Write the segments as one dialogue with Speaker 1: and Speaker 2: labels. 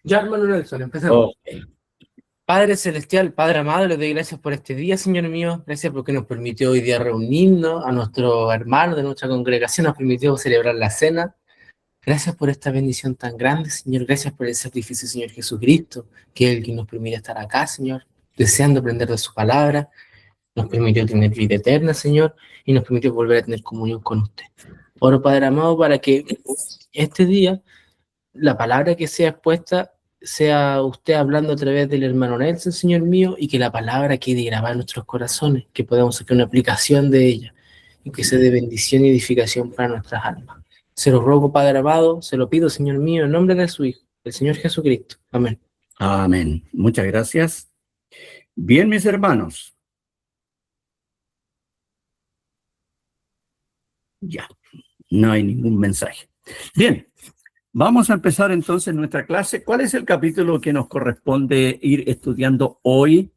Speaker 1: Ya, hermano Nelson, empecemos.
Speaker 2: Ok.
Speaker 1: Padre Celestial, Padre amado, le doy gracias por este día, Señor mío. Gracias porque nos permitió hoy día reunirnos a nuestros hermanos de nuestra congregación, nos permitió celebrar la cena. Gracias por esta bendición tan grande, Señor. Gracias por el sacrificio, Señor Jesucristo, que es el que nos permite estar acá, Señor, deseando aprender de su palabra. Nos permitió tener vida eterna, Señor, y nos permitió volver a tener comunión con usted. Oro, Padre amado, para que este día la palabra que sea expuesta sea usted hablando a través del hermano Nelson, Señor mío, y que la palabra quede grabada en nuestros corazones, que podamos sacar una aplicación de ella y que sea de bendición y edificación para nuestras almas. Se lo ruego, Padre amado, se lo pido, Señor mío, en nombre de su Hijo, el Señor Jesucristo. Amén.
Speaker 2: Amén. Muchas gracias. Bien, mis hermanos. Ya, no hay ningún mensaje. Bien, vamos a empezar entonces nuestra clase. ¿Cuál es el capítulo que nos corresponde ir estudiando hoy?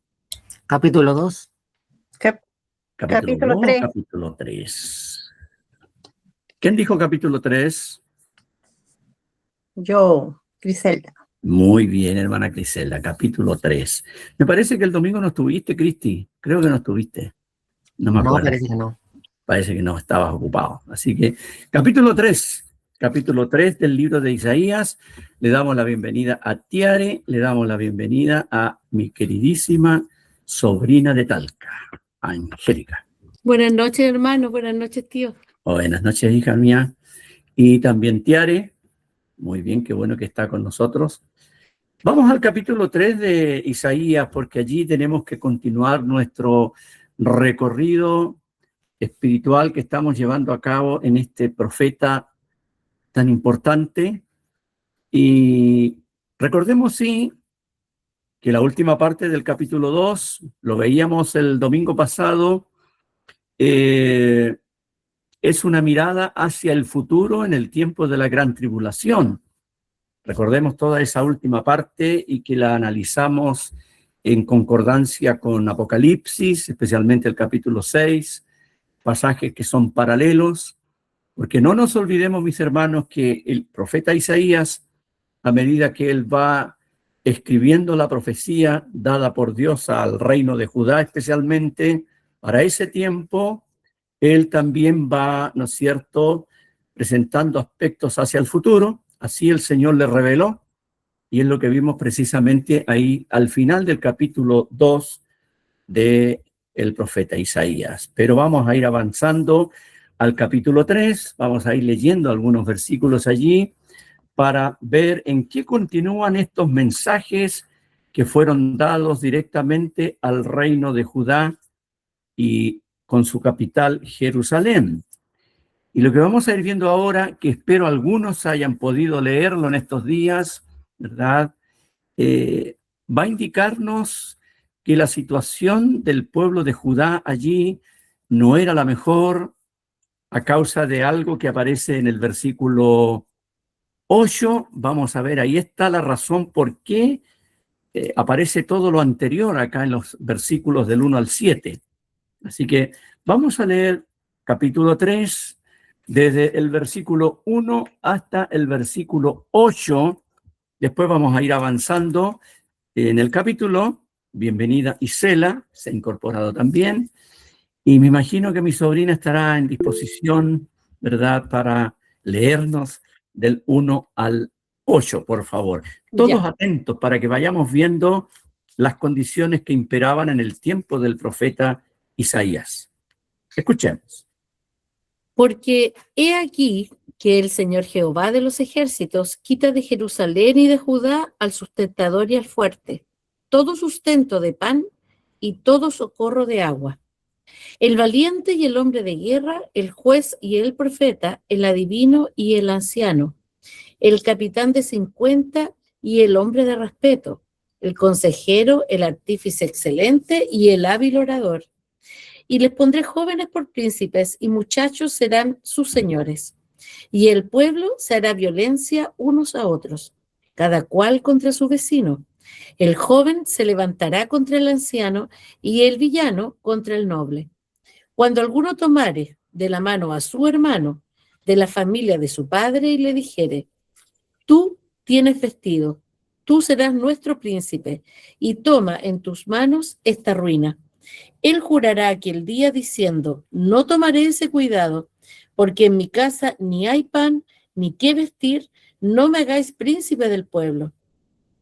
Speaker 3: Capítulo 2.
Speaker 2: Capítulo 2,
Speaker 4: 3.
Speaker 2: capítulo 3. ¿Quién dijo capítulo 3?
Speaker 4: Yo, Griselda.
Speaker 2: Muy bien, hermana Criselda, capítulo 3. Me parece que el domingo no estuviste, Cristi. Creo que no estuviste. No me
Speaker 3: No,
Speaker 2: acuerdo.
Speaker 3: parece que no.
Speaker 2: Parece que no, estabas ocupado. Así que, capítulo 3 del libro de Isaías. Le damos la bienvenida a Tiare, le damos la bienvenida a mi queridísima sobrina de Talca, Angélica.
Speaker 5: Buenas noches, hermano. Buenas noches, tío.
Speaker 2: Buenas noches, hija mía. Y también Tiare. Muy bien, qué bueno que está con nosotros. Vamos al capítulo 3 de Isaías, porque allí tenemos que continuar nuestro recorrido espiritual que estamos llevando a cabo en este profeta tan importante. Y recordemos, sí, que la última parte del capítulo 2, lo veíamos el domingo pasado, es una mirada hacia el futuro en el tiempo de la gran tribulación. Recordemos toda esa última parte y que la analizamos en concordancia con Apocalipsis, especialmente el capítulo 6, pasajes que son paralelos, porque no nos olvidemos, mis hermanos, que el profeta Isaías, a medida que él va escribiendo la profecía dada por Dios al reino de Judá, especialmente para ese tiempo, él también va, ¿no es cierto?, presentando aspectos hacia el futuro. Así el Señor le reveló, y es lo que vimos precisamente ahí al final del capítulo 2 de el profeta Isaías. Pero vamos a ir avanzando al capítulo 3, vamos a ir leyendo algunos versículos allí para ver en qué continúan estos mensajes que fueron dados directamente al reino de Judá y con su capital Jerusalén. Y lo que vamos a ir viendo ahora, que espero algunos hayan podido leerlo en estos días, ¿verdad? Va a indicarnos que la situación del pueblo de Judá allí no era la mejor a causa de algo que aparece en el versículo 8. Vamos a ver, ahí está la razón por qué aparece todo lo anterior acá en los versículos del 1 al 7. Así que vamos a leer capítulo 3, desde el versículo 1 hasta el versículo 8. Después vamos a ir avanzando en el capítulo. Bienvenida Isela, se ha incorporado también. Y me imagino que mi sobrina estará en disposición, ¿verdad?, para leernos del 1 al 8, por favor. Todos atentos para que vayamos viendo las condiciones que imperaban en el tiempo del profeta Isaías. Escuchemos.
Speaker 5: Porque he aquí que el Señor Jehová de los ejércitos quita de Jerusalén y de Judá al sustentador y al fuerte, todo sustento de pan y todo socorro de agua. El valiente y el hombre de guerra, el juez y el profeta, el adivino y el anciano, el capitán de 50 y el hombre de respeto, el consejero, el artífice excelente y el hábil orador. Y les pondré jóvenes por príncipes, y muchachos serán sus señores. Y el pueblo se hará violencia unos a otros, cada cual contra su vecino. El joven se levantará contra el anciano, y el villano contra el noble. Cuando alguno tomare de la mano a su hermano, de la familia de su padre, y le dijere: tú tienes vestido, tú serás nuestro príncipe, y toma en tus manos esta ruina. Él jurará aquel día diciendo, no tomaré ese cuidado, porque en mi casa ni hay pan, ni qué vestir, no me hagáis príncipe del pueblo.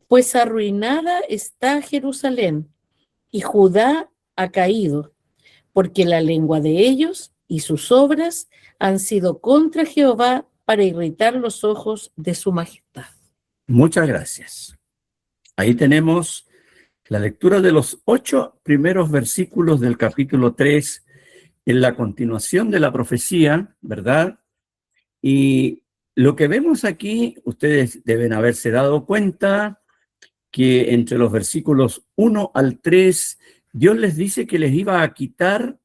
Speaker 5: Pues arruinada está Jerusalén, y Judá ha caído, porque la lengua de ellos y sus obras han sido contra Jehová para irritar los ojos de su majestad.
Speaker 2: Muchas gracias. Ahí tenemos la lectura de los 8 primeros versículos del capítulo 3, en la continuación de la profecía, ¿verdad? Y lo que vemos aquí, ustedes deben haberse dado cuenta que entre los versículos 1 al 3, Dios les dice que les iba a quitar,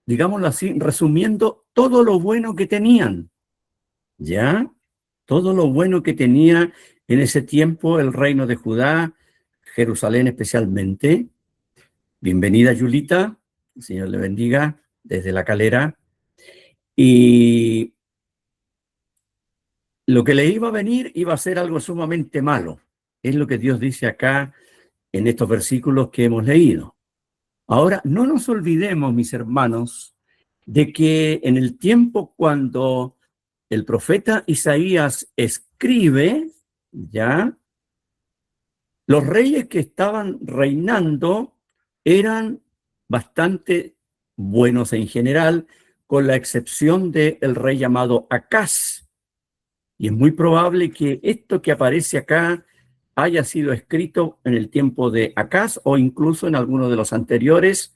Speaker 2: digámoslo así, resumiendo, todo lo bueno que tenían, ¿ya? Todo lo bueno que tenía en ese tiempo el reino de Judá, Jerusalén especialmente. Bienvenida, Yulita. El Señor le bendiga desde La Calera. Y lo que le iba a venir iba a ser algo sumamente malo. Es lo que Dios dice acá en estos versículos que hemos leído. Ahora, no nos olvidemos, mis hermanos, de que en el tiempo cuando el profeta Isaías escribe, ya, los reyes que estaban reinando eran bastante buenos en general, con la excepción del rey llamado Acaz. Y es muy probable que esto que aparece acá haya sido escrito en el tiempo de Acaz o incluso en alguno de los anteriores.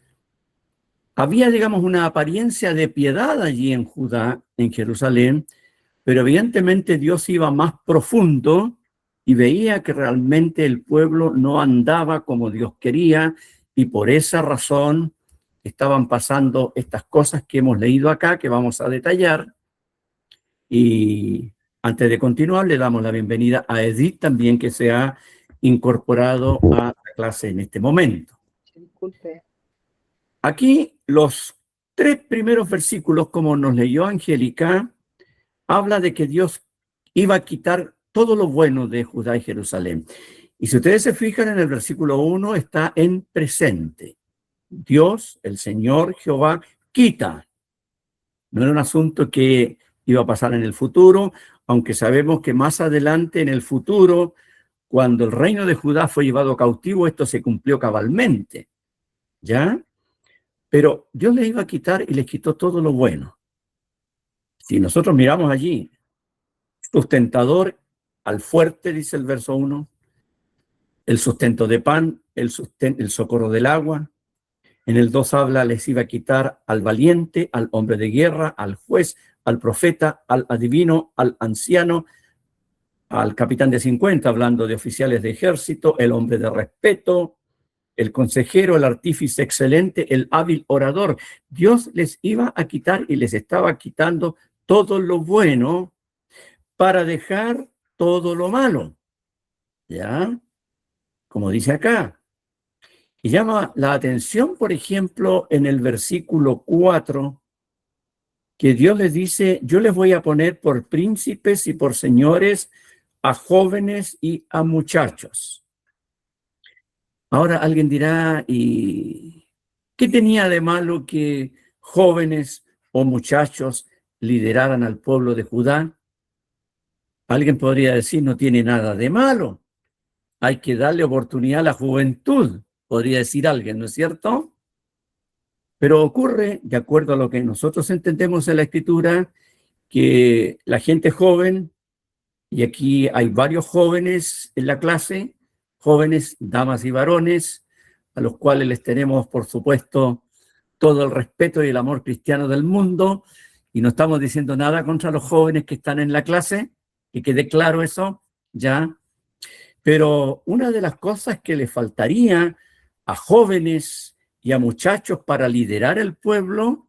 Speaker 2: Había, digamos, una apariencia de piedad allí en Judá, en Jerusalén, pero evidentemente Dios iba más profundo y veía que realmente el pueblo no andaba como Dios quería, y por esa razón estaban pasando estas cosas que hemos leído acá, que vamos a detallar. Y antes de continuar, le damos la bienvenida a Edith también, que se ha incorporado a la clase en este momento.
Speaker 4: Disculpe.
Speaker 2: Aquí los 3 primeros versículos, como nos leyó Angélica, habla de que Dios iba a quitar todo lo bueno de Judá y Jerusalén. Y si ustedes se fijan en el versículo 1, está en presente. Dios, el Señor Jehová, quita. No era un asunto que iba a pasar en el futuro, aunque sabemos que más adelante en el futuro, cuando el reino de Judá fue llevado cautivo, esto se cumplió cabalmente, ¿ya? Pero Dios les iba a quitar y les quitó todo lo bueno. Si nosotros miramos allí, sustentador al fuerte, dice el verso 1, el sustento de pan, el socorro del agua. En el 2 habla, les iba a quitar al valiente, al hombre de guerra, al juez, al profeta, al adivino, al anciano, al capitán de 50, hablando de oficiales de ejército, el hombre de respeto, el consejero, el artífice excelente, el hábil orador. Dios les iba a quitar y les estaba quitando todo lo bueno para dejar todo lo malo. ¿Ya? Como dice acá. Y llama la atención, por ejemplo, en el versículo 4, que Dios les dice, yo les voy a poner por príncipes y por señores a jóvenes y a muchachos. Ahora alguien dirá, ¿y qué tenía de malo que jóvenes o muchachos lideraran al pueblo de Judá? Alguien podría decir, no tiene nada de malo. Hay que darle oportunidad a la juventud, podría decir alguien, ¿no es cierto? Pero ocurre, de acuerdo a lo que nosotros entendemos en la Escritura, que la gente joven, y aquí hay varios jóvenes en la clase, jóvenes, damas y varones, a los cuales les tenemos, por supuesto, todo el respeto y el amor cristiano del mundo, y no estamos diciendo nada contra los jóvenes que están en la clase, que quede claro eso, ya. Pero una de las cosas que le faltaría a jóvenes y a muchachos para liderar el pueblo,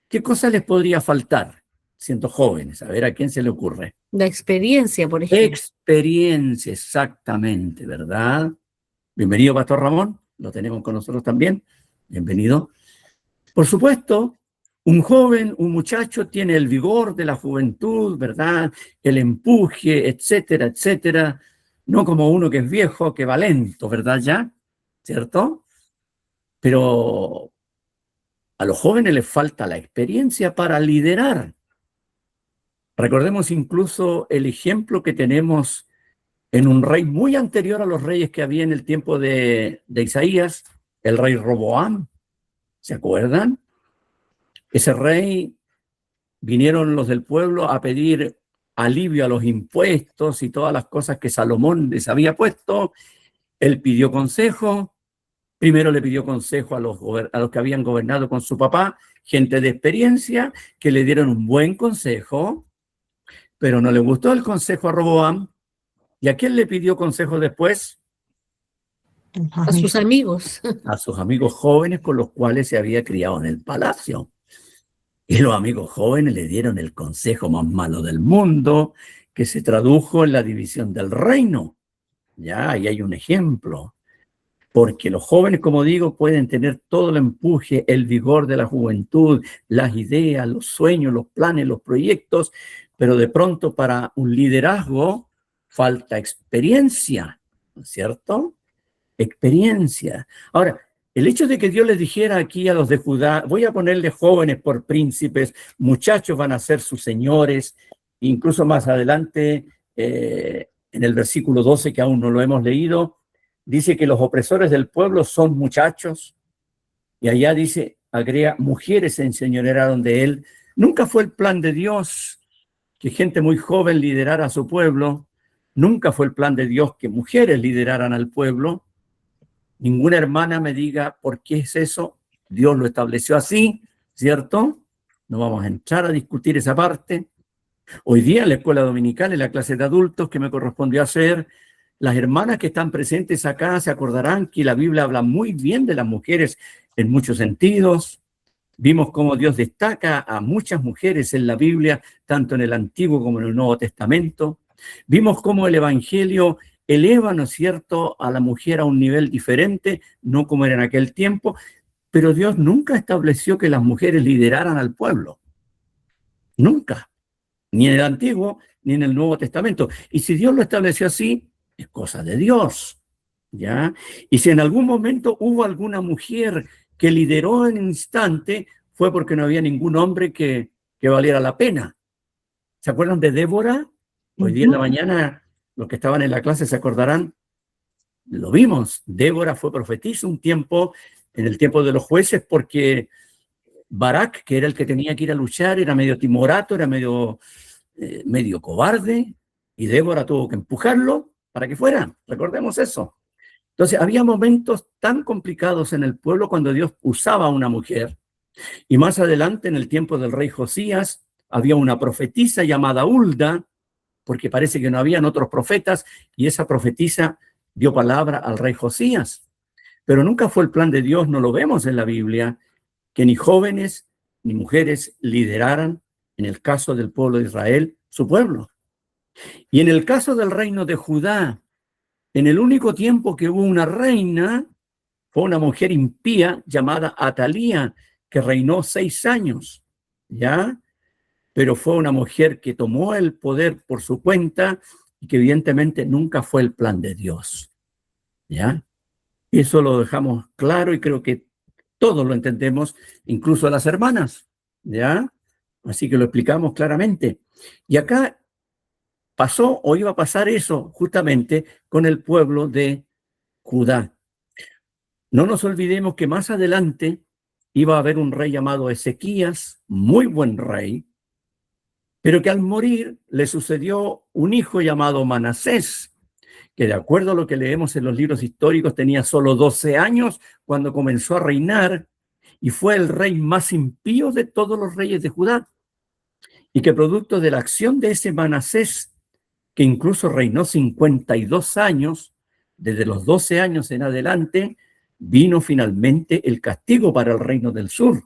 Speaker 2: ¿qué cosa les podría faltar siendo jóvenes? A ver, ¿a quién se le ocurre?
Speaker 5: La experiencia, por ejemplo.
Speaker 2: Experiencia, exactamente, ¿verdad? Bienvenido, Pastor Ramón, lo tenemos con nosotros también. Bienvenido. Por supuesto, un joven, un muchacho tiene el vigor de la juventud, ¿verdad? El empuje, etcétera, etcétera. no como uno que es viejo, que va lento, ¿verdad ya? ¿Cierto? Pero a los jóvenes les falta la experiencia para liderar. Recordemos incluso el ejemplo que tenemos en un rey muy anterior a los reyes que había en el tiempo de Isaías, el rey Roboam. ¿Se acuerdan? Ese rey, vinieron los del pueblo a pedir alivio a los impuestos y todas las cosas que Salomón les había puesto. Él pidió consejo. Primero le pidió consejo a los que habían gobernado con su papá, gente de experiencia, que le dieron un buen consejo, pero no le gustó el consejo a Roboam. ¿Y a quién le pidió consejo después?
Speaker 5: A sus amigos.
Speaker 2: A sus amigos jóvenes con los cuales se había criado en el palacio. Y los amigos jóvenes le dieron el consejo más malo del mundo, que se tradujo en la división del reino. Ya, ahí hay un ejemplo. Porque los jóvenes, como digo, pueden tener todo el empuje, el vigor de la juventud, las ideas, los sueños, los planes, los proyectos, pero de pronto para un liderazgo falta experiencia, ¿no es cierto? Experiencia. Ahora, el hecho de que Dios les dijera aquí a los de Judá, voy a ponerles jóvenes por príncipes, muchachos van a ser sus señores, incluso más adelante, en el versículo 12, que aún no lo hemos leído, dice que los opresores del pueblo son muchachos, y allá dice, agrega, mujeres se enseñorearon de él. Nunca fue el plan de Dios que gente muy joven liderara a su pueblo, nunca fue el plan de Dios que mujeres lideraran al pueblo. Ninguna hermana me diga por qué es eso, Dios lo estableció así, ¿cierto? No vamos a entrar a discutir esa parte. Hoy día en la escuela dominical, en la clase de adultos que me correspondió hacer, las hermanas que están presentes acá se acordarán que la Biblia habla muy bien de las mujeres en muchos sentidos. Vimos cómo Dios destaca a muchas mujeres en la Biblia, tanto en el Antiguo como en el Nuevo Testamento. Vimos cómo el Evangelio eleva, ¿no es cierto?, a la mujer a un nivel diferente, no como era en aquel tiempo, pero Dios nunca estableció que las mujeres lideraran al pueblo. Nunca. Ni en el Antiguo, ni en el Nuevo Testamento. Y si Dios lo estableció así, es cosa de Dios, ¿ya? Y si en algún momento hubo alguna mujer que lideró en un instante, fue porque no había ningún hombre que valiera la pena. ¿Se acuerdan de Débora? Hoy día en la mañana, los que estaban en la clase se acordarán, lo vimos. Débora fue profetisa un tiempo, en el tiempo de los jueces, porque Barak, que era el que tenía que ir a luchar, era medio timorato, era medio cobarde, y Débora tuvo que empujarlo para que fuera. Recordemos eso. Entonces, había momentos tan complicados en el pueblo cuando Dios usaba a una mujer. Y más adelante, en el tiempo del rey Josías, había una profetisa llamada Hulda, porque parece que no habían otros profetas, y esa profetisa dio palabra al rey Josías. Pero nunca fue el plan de Dios, no lo vemos en la Biblia, que ni jóvenes ni mujeres lideraran, en el caso del pueblo de Israel, su pueblo. Y en el caso del reino de Judá, en el único tiempo que hubo una reina, fue una mujer impía llamada Atalía, que reinó 6 años, ¿ya? Pero fue una mujer que tomó el poder por su cuenta y que evidentemente nunca fue el plan de Dios, ¿ya? Eso lo dejamos claro y creo que todos lo entendemos, incluso las hermanas, ¿ya? Así que lo explicamos claramente. Y acá pasó o iba a pasar eso justamente con el pueblo de Judá. No nos olvidemos que más adelante iba a haber un rey llamado Ezequías, muy buen rey, pero que al morir le sucedió un hijo llamado Manasés, que de acuerdo a lo que leemos en los libros históricos tenía solo 12 años cuando comenzó a reinar y fue el rey más impío de todos los reyes de Judá. Y que producto de la acción de ese Manasés, que incluso reinó 52 años, desde los 12 años en adelante, vino finalmente el castigo para el reino del sur.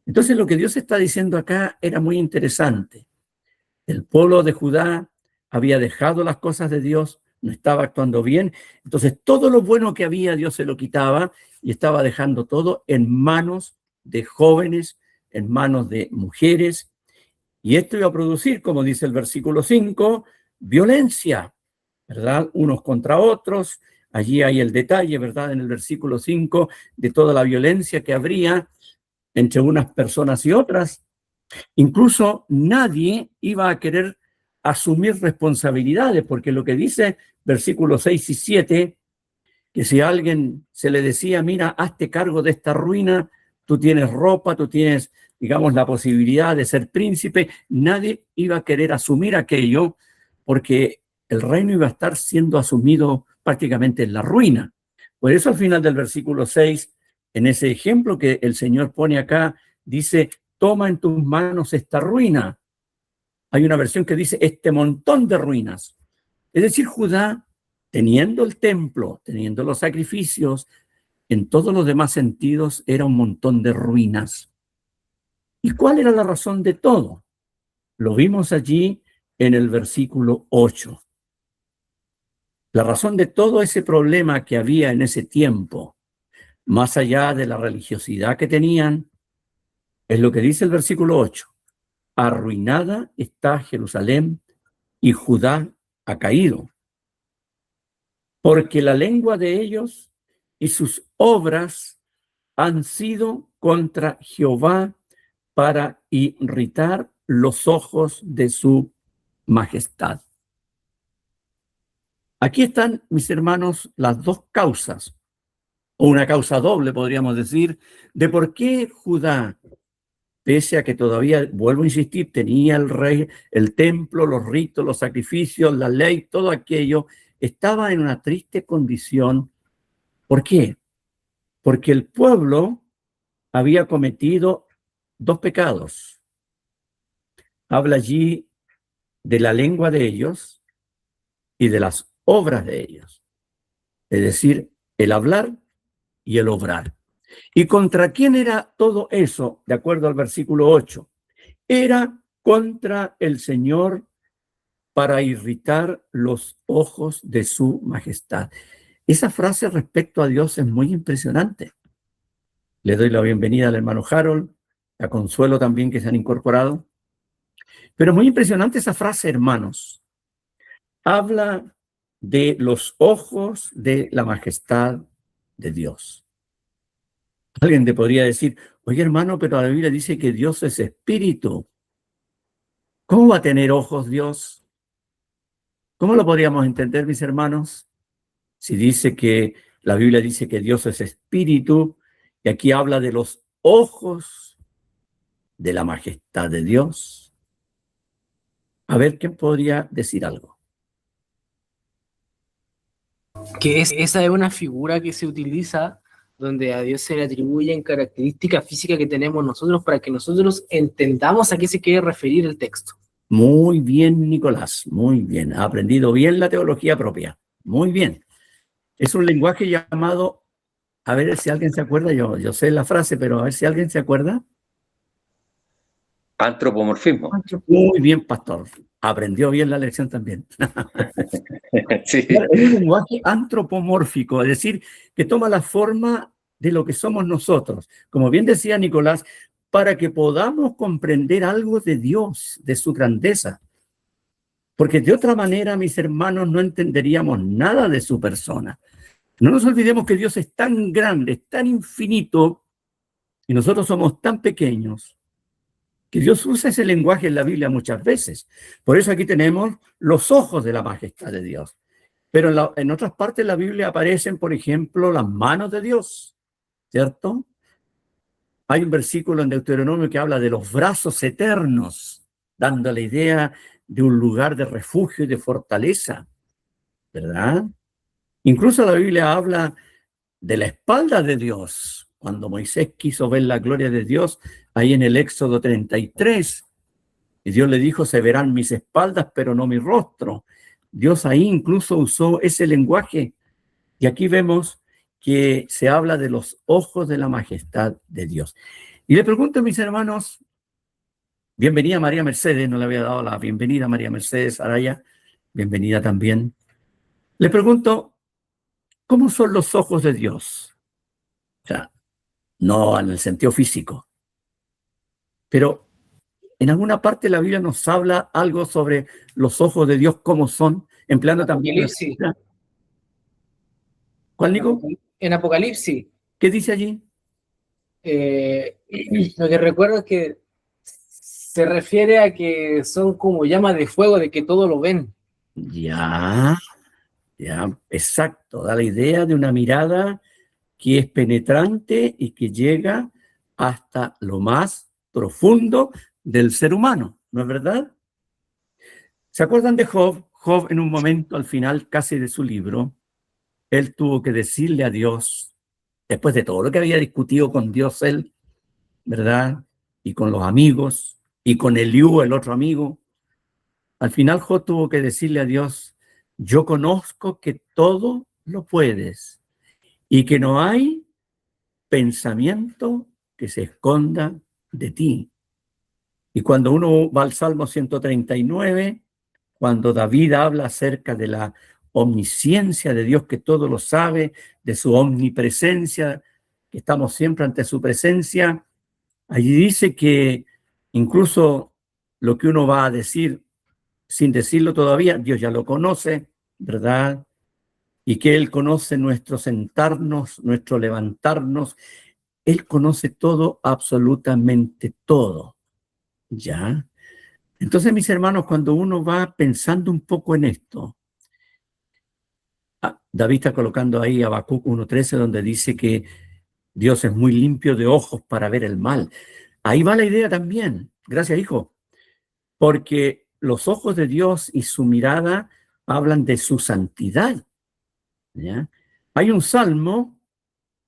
Speaker 2: Entonces lo que Dios está diciendo acá era muy interesante. El pueblo de Judá había dejado las cosas de Dios, no estaba actuando bien, entonces todo lo bueno que había Dios se lo quitaba y estaba dejando todo en manos de jóvenes, en manos de mujeres, y esto iba a producir, como dice el versículo 5, violencia. ¿verdad? Unos contra otros. Allí hay el detalle, ¿verdad? En el versículo 5, de toda la violencia que habría entre unas personas y otras. Incluso nadie iba a querer asumir responsabilidades, porque lo que dice versículos 6 y 7, que si a alguien se le decía, mira, hazte cargo de esta ruina, tú tienes ropa, tú tienes, digamos, la posibilidad de ser príncipe, nadie iba a querer asumir aquello, porque el reino iba a estar siendo asumido prácticamente en la ruina. Por eso al final del versículo 6, en ese ejemplo que el Señor pone acá, dice, toma en tus manos esta ruina. Hay una versión que dice, este montón de ruinas. Es decir, Judá, teniendo el templo, teniendo los sacrificios, en todos los demás sentidos era un montón de ruinas. ¿Y cuál era la razón de todo? Lo vimos allí en el versículo 8. La razón de todo ese problema que había en ese tiempo, más allá de la religiosidad que tenían, es lo que dice el versículo 8. Arruinada está Jerusalén y Judá ha caído, porque la lengua de ellos y sus obras han sido contra Jehová para irritar los ojos de su majestad. Aquí están, mis hermanos, las dos causas, o una causa doble, podríamos decir, de por qué Judá, pese a que todavía, vuelvo a insistir, tenía el rey, el templo, los ritos, los sacrificios, la ley, todo aquello, estaba en una triste condición. ¿Por qué? Porque el pueblo había cometido dos pecados. Habla allí de la lengua de ellos y de las obras de ellos. Es decir, el hablar y el obrar. ¿Y contra quién era todo eso? De acuerdo al versículo 8. Era contra el Señor para irritar los ojos de su majestad. Esa frase respecto a Dios es muy impresionante. Le doy la bienvenida al hermano Harold, a Consuelo también que se han incorporado. Pero muy impresionante esa frase, hermanos. Habla de los ojos de la majestad de Dios. Alguien te podría decir, oye hermano, pero la Biblia dice que Dios es espíritu. ¿Cómo va a tener ojos Dios? ¿Cómo lo podríamos entender, mis hermanos? Si dice que la Biblia dice que Dios es espíritu, y aquí habla de los ojos de la majestad de Dios. A ver, ¿quién podría decir algo?
Speaker 1: Esa es una figura que se utiliza donde a Dios se le atribuyen características físicas que tenemos nosotros para que nosotros entendamos a qué se quiere referir el texto.
Speaker 2: Muy bien, Nicolás, muy bien. Ha aprendido bien la teología propia. Muy bien. Es un lenguaje llamado, a ver si alguien se acuerda, yo sé la frase, pero a ver si alguien se acuerda.
Speaker 4: Antropomorfismo.
Speaker 2: Muy bien, pastor. Aprendió bien la lección también.
Speaker 4: Sí.
Speaker 2: Es un lenguaje antropomórfico, es decir, que toma la forma de lo que somos nosotros. Como bien decía Nicolás, para que podamos comprender algo de Dios, de su grandeza. Porque de otra manera, mis hermanos, no entenderíamos nada de su persona. No nos olvidemos que Dios es tan grande, es tan infinito, y nosotros somos tan pequeños, que Dios usa ese lenguaje en la Biblia muchas veces. Por eso aquí tenemos los ojos de la majestad de Dios. Pero en otras partes de la Biblia aparecen, por ejemplo, las manos de Dios, ¿cierto? Hay un versículo en Deuteronomio que habla de los brazos eternos, dando la idea de un lugar de refugio y de fortaleza, ¿verdad? Incluso la Biblia habla de la espalda de Dios. Cuando Moisés quiso ver la gloria de Dios, ahí en el Éxodo 33, y Dios le dijo, se verán mis espaldas, pero no mi rostro. Dios ahí incluso usó ese lenguaje. Y aquí vemos que se habla de los ojos de la majestad de Dios. Y le pregunto a mis hermanos, bienvenida María Mercedes, no le había dado la bienvenida María Mercedes Araya, bienvenida también. Le pregunto, ¿cómo son los ojos de Dios? O sea, no en el sentido físico, pero en alguna parte la Biblia nos habla algo sobre los ojos de Dios, cómo son, empleando también...
Speaker 1: Apocalipsis.
Speaker 2: ¿Cuál, Nico?
Speaker 1: En Apocalipsis,
Speaker 2: ¿Qué dice allí?
Speaker 1: lo que recuerdo es que se refiere a que son como llamas de fuego, de que todo lo ven.
Speaker 2: Ya, exacto. Da la idea de una mirada que es penetrante y que llega hasta lo más profundo del ser humano, ¿no es verdad? ¿Se acuerdan de Job? Job, en un momento al final casi de su libro, él tuvo que decirle a Dios, después de todo lo que había discutido con Dios él, ¿verdad? Y con los amigos, y con Eliú, el otro amigo, al final Job tuvo que decirle a Dios, yo conozco que todo lo puedes y que no hay pensamiento que se esconda de ti. Y cuando uno va al Salmo 139, cuando David habla acerca de la omnisciencia de Dios que todo lo sabe, de su omnipresencia, que estamos siempre ante su presencia, allí dice que incluso lo que uno va a decir sin decirlo todavía, Dios ya lo conoce, ¿verdad? Y que Él conoce nuestro sentarnos, nuestro levantarnos. Él conoce todo, absolutamente todo, ¿ya? Entonces, mis hermanos, cuando uno va pensando un poco en esto, David está colocando ahí Habacuc 1:13, donde dice que Dios es muy limpio de ojos para ver el mal. Ahí va la idea también. Gracias, hijo. Porque los ojos de Dios y su mirada hablan de su santidad, ¿ya? Hay un salmo,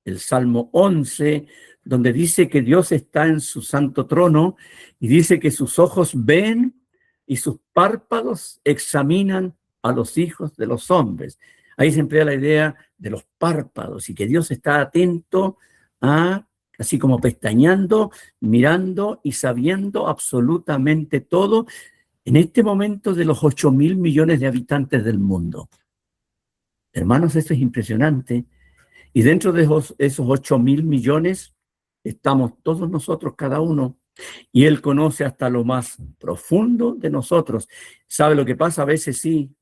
Speaker 2: el Salmo 11, donde dice que Dios está en su santo trono y dice que sus ojos ven y sus párpados examinan a los hijos de los hombres. Ahí se emplea la idea de los párpados y que Dios está atento a, así como pestañeando, mirando y sabiendo absolutamente todo en este momento de los 8.000 millones de habitantes del mundo. Hermanos, esto es impresionante. Y dentro de esos 8.000 millones estamos todos nosotros, cada uno. Y Él conoce hasta lo más profundo de nosotros. ¿Sabe lo que pasa? A veces sí,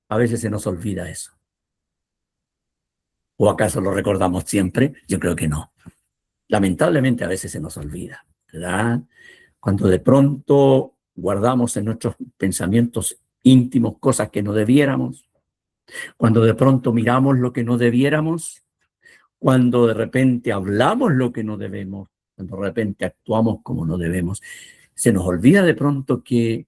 Speaker 2: a veces se nos olvida eso. ¿O acaso lo recordamos siempre? Yo creo que no. Lamentablemente a veces se nos olvida, ¿verdad? Cuando de pronto guardamos en nuestros pensamientos íntimos cosas que no debiéramos, cuando de pronto miramos lo que no debiéramos, cuando de repente hablamos lo que no debemos, cuando de repente actuamos como no debemos, se nos olvida de pronto que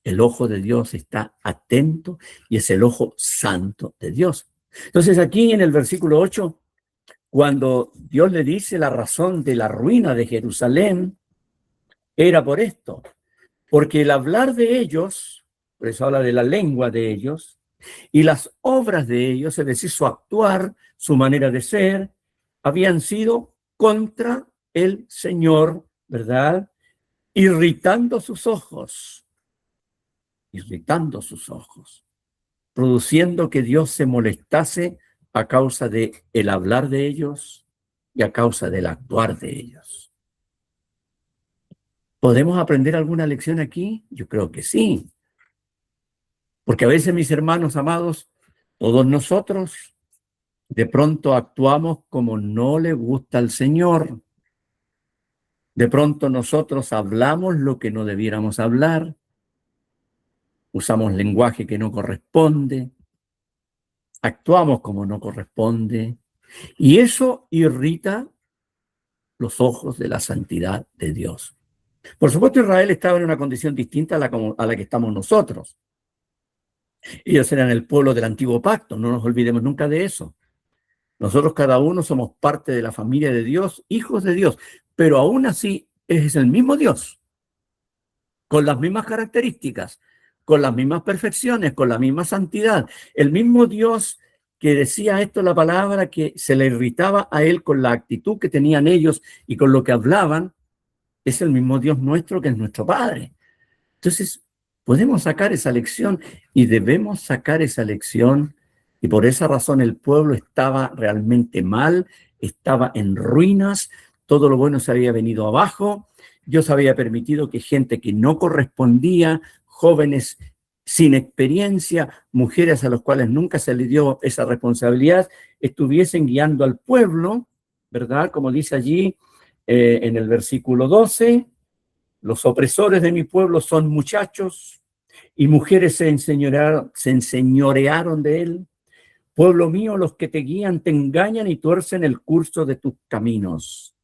Speaker 2: el ojo de Dios está atento y es el ojo santo de Dios. Entonces aquí en el versículo 8, cuando Dios le dice la razón de la ruina de Jerusalén, era por esto, porque el hablar de ellos, por eso habla de la lengua de ellos, y las obras de ellos, es decir, su actuar, su manera de ser, habían sido contra el Señor, ¿verdad? Irritando sus ojos, produciendo que Dios se molestase a causa de el hablar de ellos y a causa del actuar de ellos. ¿Podemos aprender alguna lección aquí? Yo creo que sí. Porque a veces, mis hermanos amados, todos nosotros de pronto actuamos como no le gusta al Señor. De pronto nosotros hablamos lo que no debiéramos hablar. Usamos lenguaje que no corresponde. Actuamos como no corresponde. Y eso irrita los ojos de la santidad de Dios. Por supuesto, Israel estaba en una condición distinta a la que estamos nosotros. Ellos eran el pueblo del antiguo pacto, no nos olvidemos nunca de eso. Nosotros cada uno somos parte de la familia de Dios, hijos de Dios, pero aún así es el mismo Dios, con las mismas características, con las mismas perfecciones, con la misma santidad. El mismo Dios que decía esto la palabra, que se le irritaba a él con la actitud que tenían ellos y con lo que hablaban, es el mismo Dios nuestro que es nuestro Padre. Entonces, podemos sacar esa lección y debemos sacar esa lección, y por esa razón el pueblo estaba realmente mal, estaba en ruinas, todo lo bueno se había venido abajo. Dios había permitido que gente que no correspondía, jóvenes sin experiencia, mujeres a las cuales nunca se les dio esa responsabilidad, estuviesen guiando al pueblo, ¿verdad? Como dice allí en el versículo 12, los opresores de mi pueblo son muchachos y mujeres se enseñorearon de él. Pueblo mío, los que te guían te engañan y tuercen el curso de tus caminos.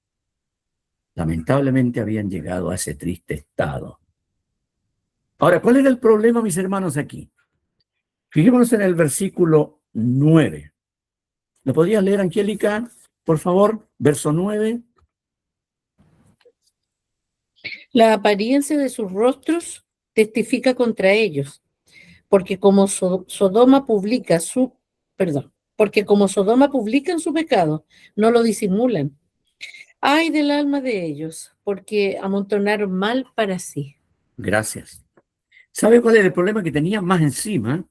Speaker 2: Lamentablemente habían llegado a ese triste estado. Ahora, ¿cuál era el problema, mis hermanos, aquí? Fijémonos en el versículo 9. ¿Lo podrías leer, Angélica, por favor? Verso 9.
Speaker 5: La apariencia de sus rostros testifica contra ellos, porque como Sodoma publican su pecado, no lo disimulan. Ay del alma de ellos, porque amontonaron mal para sí.
Speaker 2: Gracias. ¿Sabe cuál es el problema que tenían más encima?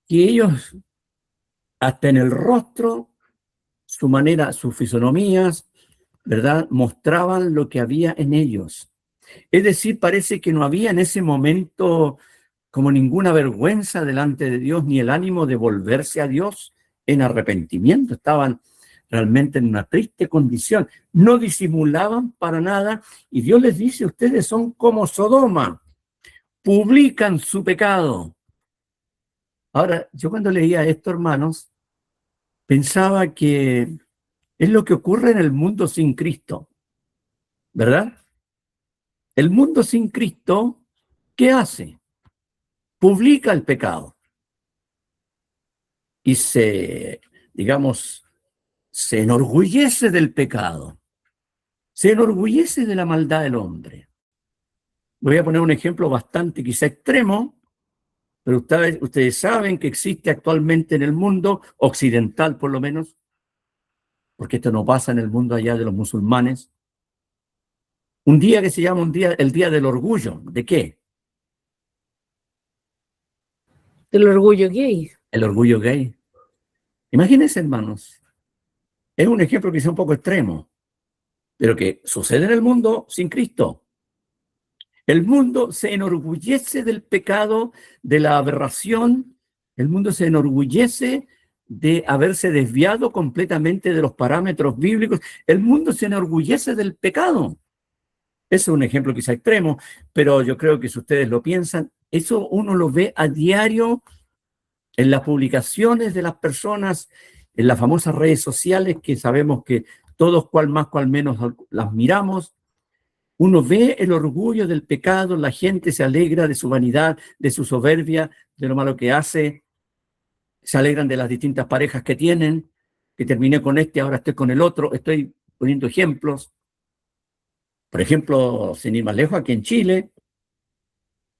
Speaker 2: Que ellos, hasta en el rostro, su manera, sus fisonomías, ¿verdad?, mostraban lo que había en ellos. Es decir, parece que no había en ese momento como ninguna vergüenza delante de Dios, ni el ánimo de volverse a Dios en arrepentimiento. Estaban realmente en una triste condición. No disimulaban para nada. Y Dios les dice, ustedes son como Sodoma. Publican su pecado. Ahora, yo cuando leía esto, hermanos, pensaba que es lo que ocurre en el mundo sin Cristo, ¿verdad? El mundo sin Cristo, ¿qué hace? Publica el pecado y se enorgullece del pecado, se enorgullece de la maldad del hombre. Voy a poner un ejemplo bastante quizá extremo, pero ustedes saben que existe actualmente en el mundo occidental, por lo menos, porque esto no pasa en el mundo allá de los musulmanes, un día que se llama el Día del Orgullo. ¿De qué?
Speaker 5: Del orgullo gay.
Speaker 2: El orgullo gay. Imagínense, hermanos, es un ejemplo quizá un poco extremo, pero que sucede en el mundo sin Cristo. El mundo se enorgullece del pecado, de la aberración. El mundo se enorgullece de haberse desviado completamente de los parámetros bíblicos. El mundo se enorgullece del pecado. Ese es un ejemplo quizá extremo, pero yo creo que si ustedes lo piensan, eso uno lo ve a diario en las publicaciones de las personas, en las famosas redes sociales que sabemos que todos cual más cual menos las miramos. Uno ve el orgullo del pecado, la gente se alegra de su vanidad, de su soberbia, de lo malo que hace, se alegran de las distintas parejas que tienen, que terminé con este, ahora estoy con el otro. Estoy poniendo ejemplos. Por ejemplo, sin ir más lejos, aquí en Chile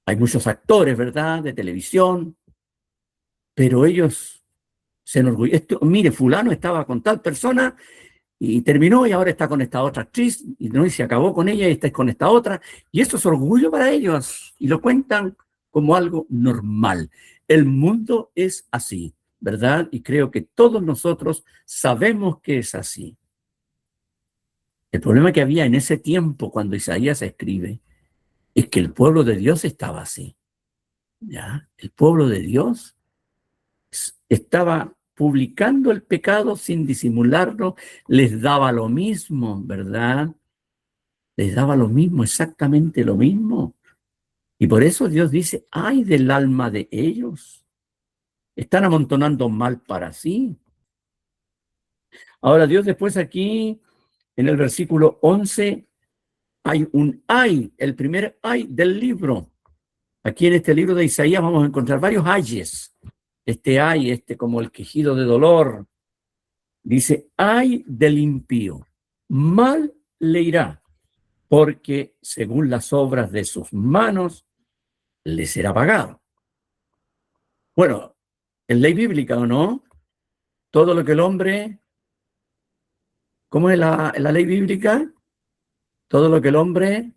Speaker 2: hay muchos actores, ¿verdad?, de televisión, pero ellos se enorgullecen. Mire, fulano estaba con tal persona y terminó y ahora está con esta otra actriz y se acabó con ella y está con esta otra. Y eso es orgullo para ellos y lo cuentan como algo normal. El mundo es así, ¿verdad? Y creo que todos nosotros sabemos que es así. El problema que había en ese tiempo cuando Isaías escribe es que el pueblo de Dios estaba así. ¿Ya? El pueblo de Dios estaba publicando el pecado sin disimularlo, les daba lo mismo, ¿verdad? Les daba lo mismo, exactamente lo mismo. Y por eso Dios dice, ay del alma de ellos. Están amontonando mal para sí. Ahora Dios después aquí, en el versículo 11, hay un ay, el primer ay del libro. Aquí en este libro de Isaías vamos a encontrar varios ayes. Este ay, como el quejido de dolor. Dice, ay del impío, mal le irá, porque según las obras de sus manos le será pagado. Bueno, en ley bíblica, ¿o no? Todo lo que el hombre, ¿cómo es la ley bíblica? Todo lo que el hombre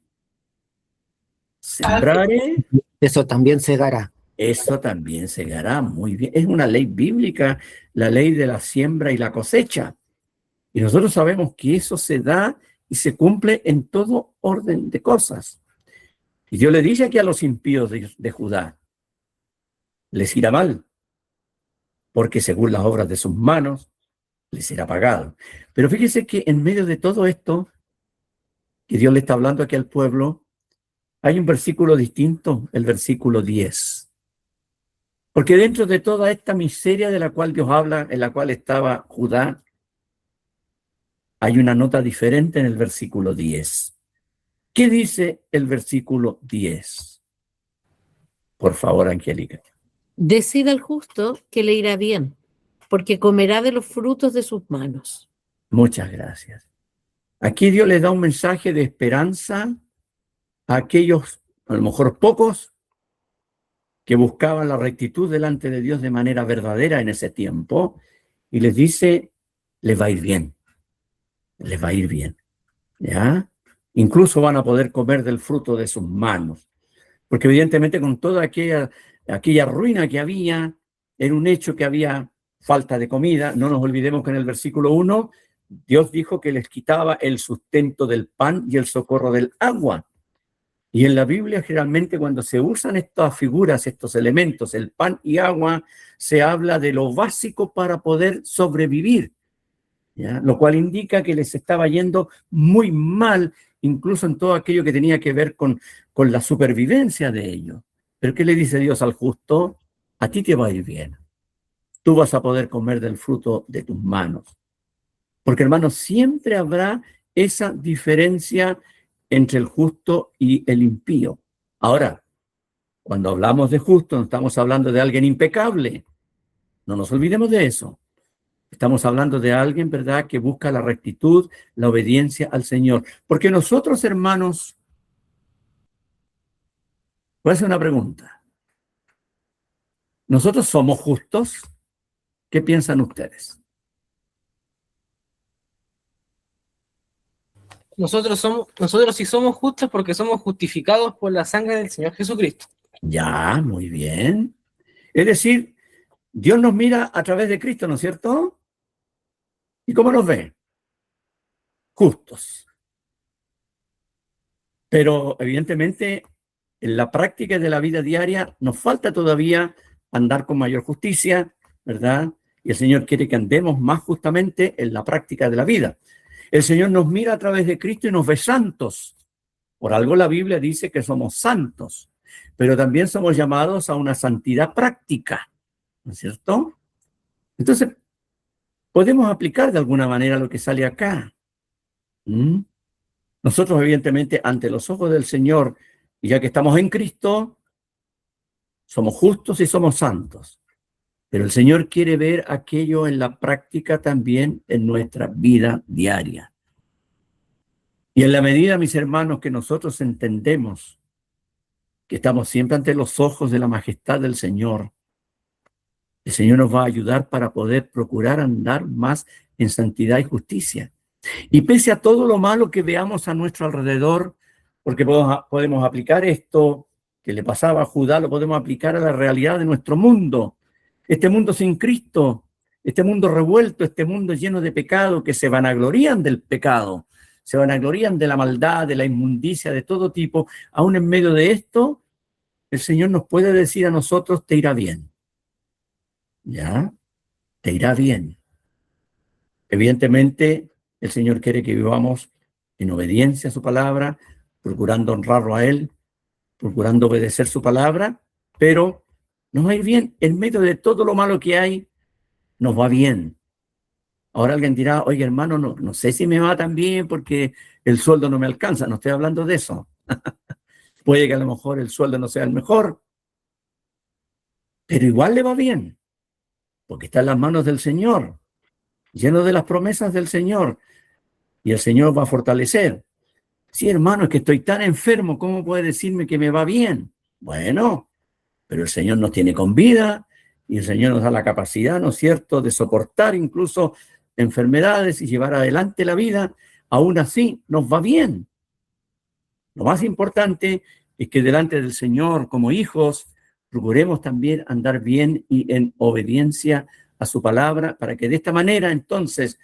Speaker 2: sembrare,
Speaker 3: Eso también se dará.
Speaker 2: eso también segará. Muy bien. Es una ley bíblica, la ley de la siembra y la cosecha. Y nosotros sabemos que eso se da y se cumple en todo orden de cosas. Y Dios le dice aquí a los impíos de Judá, les irá mal, porque según las obras de sus manos les será pagado. Pero fíjese que en medio de todo esto, que Dios le está hablando aquí al pueblo, hay un versículo distinto, el versículo 10. Porque dentro de toda esta miseria de la cual Dios habla, en la cual estaba Judá, hay una nota diferente en el versículo 10. ¿Qué dice el versículo 10? Por favor, Angélica.
Speaker 5: Decida al justo que le irá bien, porque comerá de los frutos de sus manos.
Speaker 2: Muchas gracias. Aquí Dios les da un mensaje de esperanza a aquellos, a lo mejor pocos, que buscaban la rectitud delante de Dios de manera verdadera en ese tiempo, y les dice, les va a ir bien, les va a ir bien, ¿ya? Incluso van a poder comer del fruto de sus manos, porque evidentemente con toda aquella ruina que había, era un hecho que había falta de comida. No nos olvidemos que en el versículo 1, Dios dijo que les quitaba el sustento del pan y el socorro del agua. Y en la Biblia generalmente cuando se usan estas figuras, estos elementos, el pan y agua, se habla de lo básico para poder sobrevivir, ¿ya? Lo cual indica que les estaba yendo muy mal, incluso en todo aquello que tenía que ver con la supervivencia de ellos. Pero ¿qué le dice Dios al justo? A ti te va a ir bien. Tú vas a poder comer del fruto de tus manos. Porque, hermanos, siempre habrá esa diferencia entre el justo y el impío. Ahora, cuando hablamos de justo, no estamos hablando de alguien impecable. No nos olvidemos de eso. Estamos hablando de alguien, ¿verdad?, que busca la rectitud, la obediencia al Señor. Porque nosotros, hermanos, voy a hacer una pregunta. ¿Nosotros somos justos? ¿Qué piensan ustedes?
Speaker 1: Nosotros sí somos justos porque somos justificados por la sangre del Señor Jesucristo.
Speaker 2: Ya, muy bien. Es decir, Dios nos mira a través de Cristo, ¿no es cierto? ¿Y cómo nos ve? Justos. Pero evidentemente en la práctica de la vida diaria nos falta todavía andar con mayor justicia, ¿verdad? Y el Señor quiere que andemos más justamente en la práctica de la vida. El Señor nos mira a través de Cristo y nos ve santos. Por algo la Biblia dice que somos santos, pero también somos llamados a una santidad práctica, ¿no es cierto? Entonces, podemos aplicar de alguna manera lo que sale acá. Nosotros, evidentemente, ante los ojos del Señor, y ya que estamos en Cristo, somos justos y somos santos. Pero el Señor quiere ver aquello en la práctica también en nuestra vida diaria. Y en la medida, mis hermanos, que nosotros entendemos que estamos siempre ante los ojos de la majestad del Señor, el Señor nos va a ayudar para poder procurar andar más en santidad y justicia. Y pese a todo lo malo que veamos a nuestro alrededor, porque podemos aplicar esto que le pasaba a Judá, lo podemos aplicar a la realidad de nuestro mundo. Este mundo sin Cristo, este mundo revuelto, este mundo lleno de pecado, que se vanaglorían del pecado, se vanaglorían de la maldad, de la inmundicia, de todo tipo. Aún en medio de esto, el Señor nos puede decir a nosotros, te irá bien. ¿Ya? Te irá bien. Evidentemente, el Señor quiere que vivamos en obediencia a su palabra, procurando honrarlo a Él, procurando obedecer su palabra, pero nos va a ir bien. En medio de todo lo malo que hay, nos va bien. Ahora alguien dirá, oye hermano, no sé si me va tan bien porque el sueldo no me alcanza. No estoy hablando de eso. Puede que a lo mejor el sueldo no sea el mejor, pero igual le va bien, porque está en las manos del Señor, lleno de las promesas del Señor, y el Señor va a fortalecer. Sí, hermano, es que estoy tan enfermo, ¿cómo puede decirme que me va bien? Bueno, pero el Señor nos tiene con vida y el Señor nos da la capacidad, ¿no es cierto?, de soportar incluso enfermedades y llevar adelante la vida. Aún así, nos va bien. Lo más importante es que delante del Señor, como hijos, procuremos también andar bien y en obediencia a su palabra, para que de esta manera, entonces,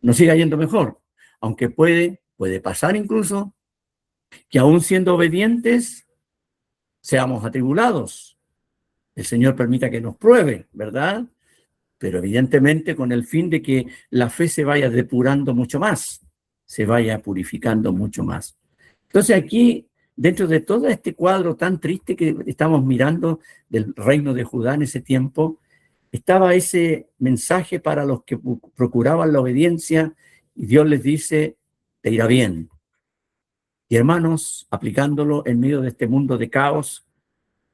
Speaker 2: nos siga yendo mejor. Aunque puede pasar incluso que aún siendo obedientes, seamos atribulados. el Señor permita que nos pruebe, ¿verdad? Pero evidentemente con el fin de que la fe se vaya depurando mucho más, se vaya purificando mucho más. Entonces aquí, dentro de todo este cuadro tan triste que estamos mirando del reino de Judá en ese tiempo, estaba ese mensaje para los que procuraban la obediencia y Dios les dice, te irá bien. Y hermanos, aplicándolo en medio de este mundo de caos,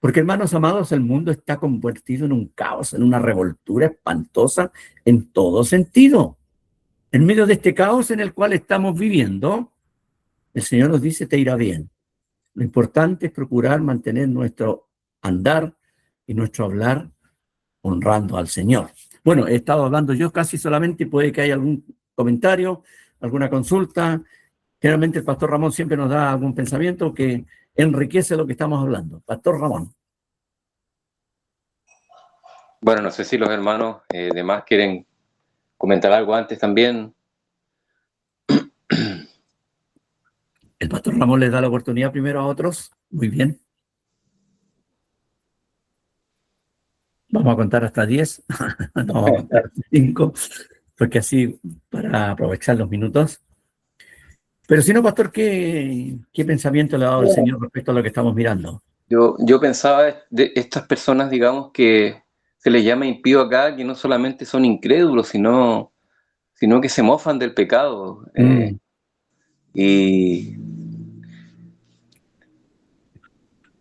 Speaker 2: porque hermanos amados, el mundo está convertido en un caos, en una revoltura espantosa en todo sentido. En medio de este caos en el cual estamos viviendo, el Señor nos dice, te irá bien. Lo importante es procurar mantener nuestro andar y nuestro hablar honrando al Señor. Bueno, he estado hablando yo casi solamente, puede que haya algún comentario, alguna consulta. Generalmente el pastor Ramón siempre nos da algún pensamiento que enriquece lo que estamos hablando. Pastor Ramón.
Speaker 4: Bueno, no sé si los hermanos demás quieren comentar algo antes también.
Speaker 2: El pastor Ramón les da la oportunidad primero a otros. Muy bien. Vamos a contar hasta 10. No, vamos a contar hasta 5, porque así para aprovechar los minutos. Pero si no, pastor, ¿qué pensamiento le ha dado el Señor respecto a lo que estamos mirando?
Speaker 4: Yo pensaba de estas personas, digamos, que se les llama impío acá, que no solamente son incrédulos, sino que se mofan del pecado. Y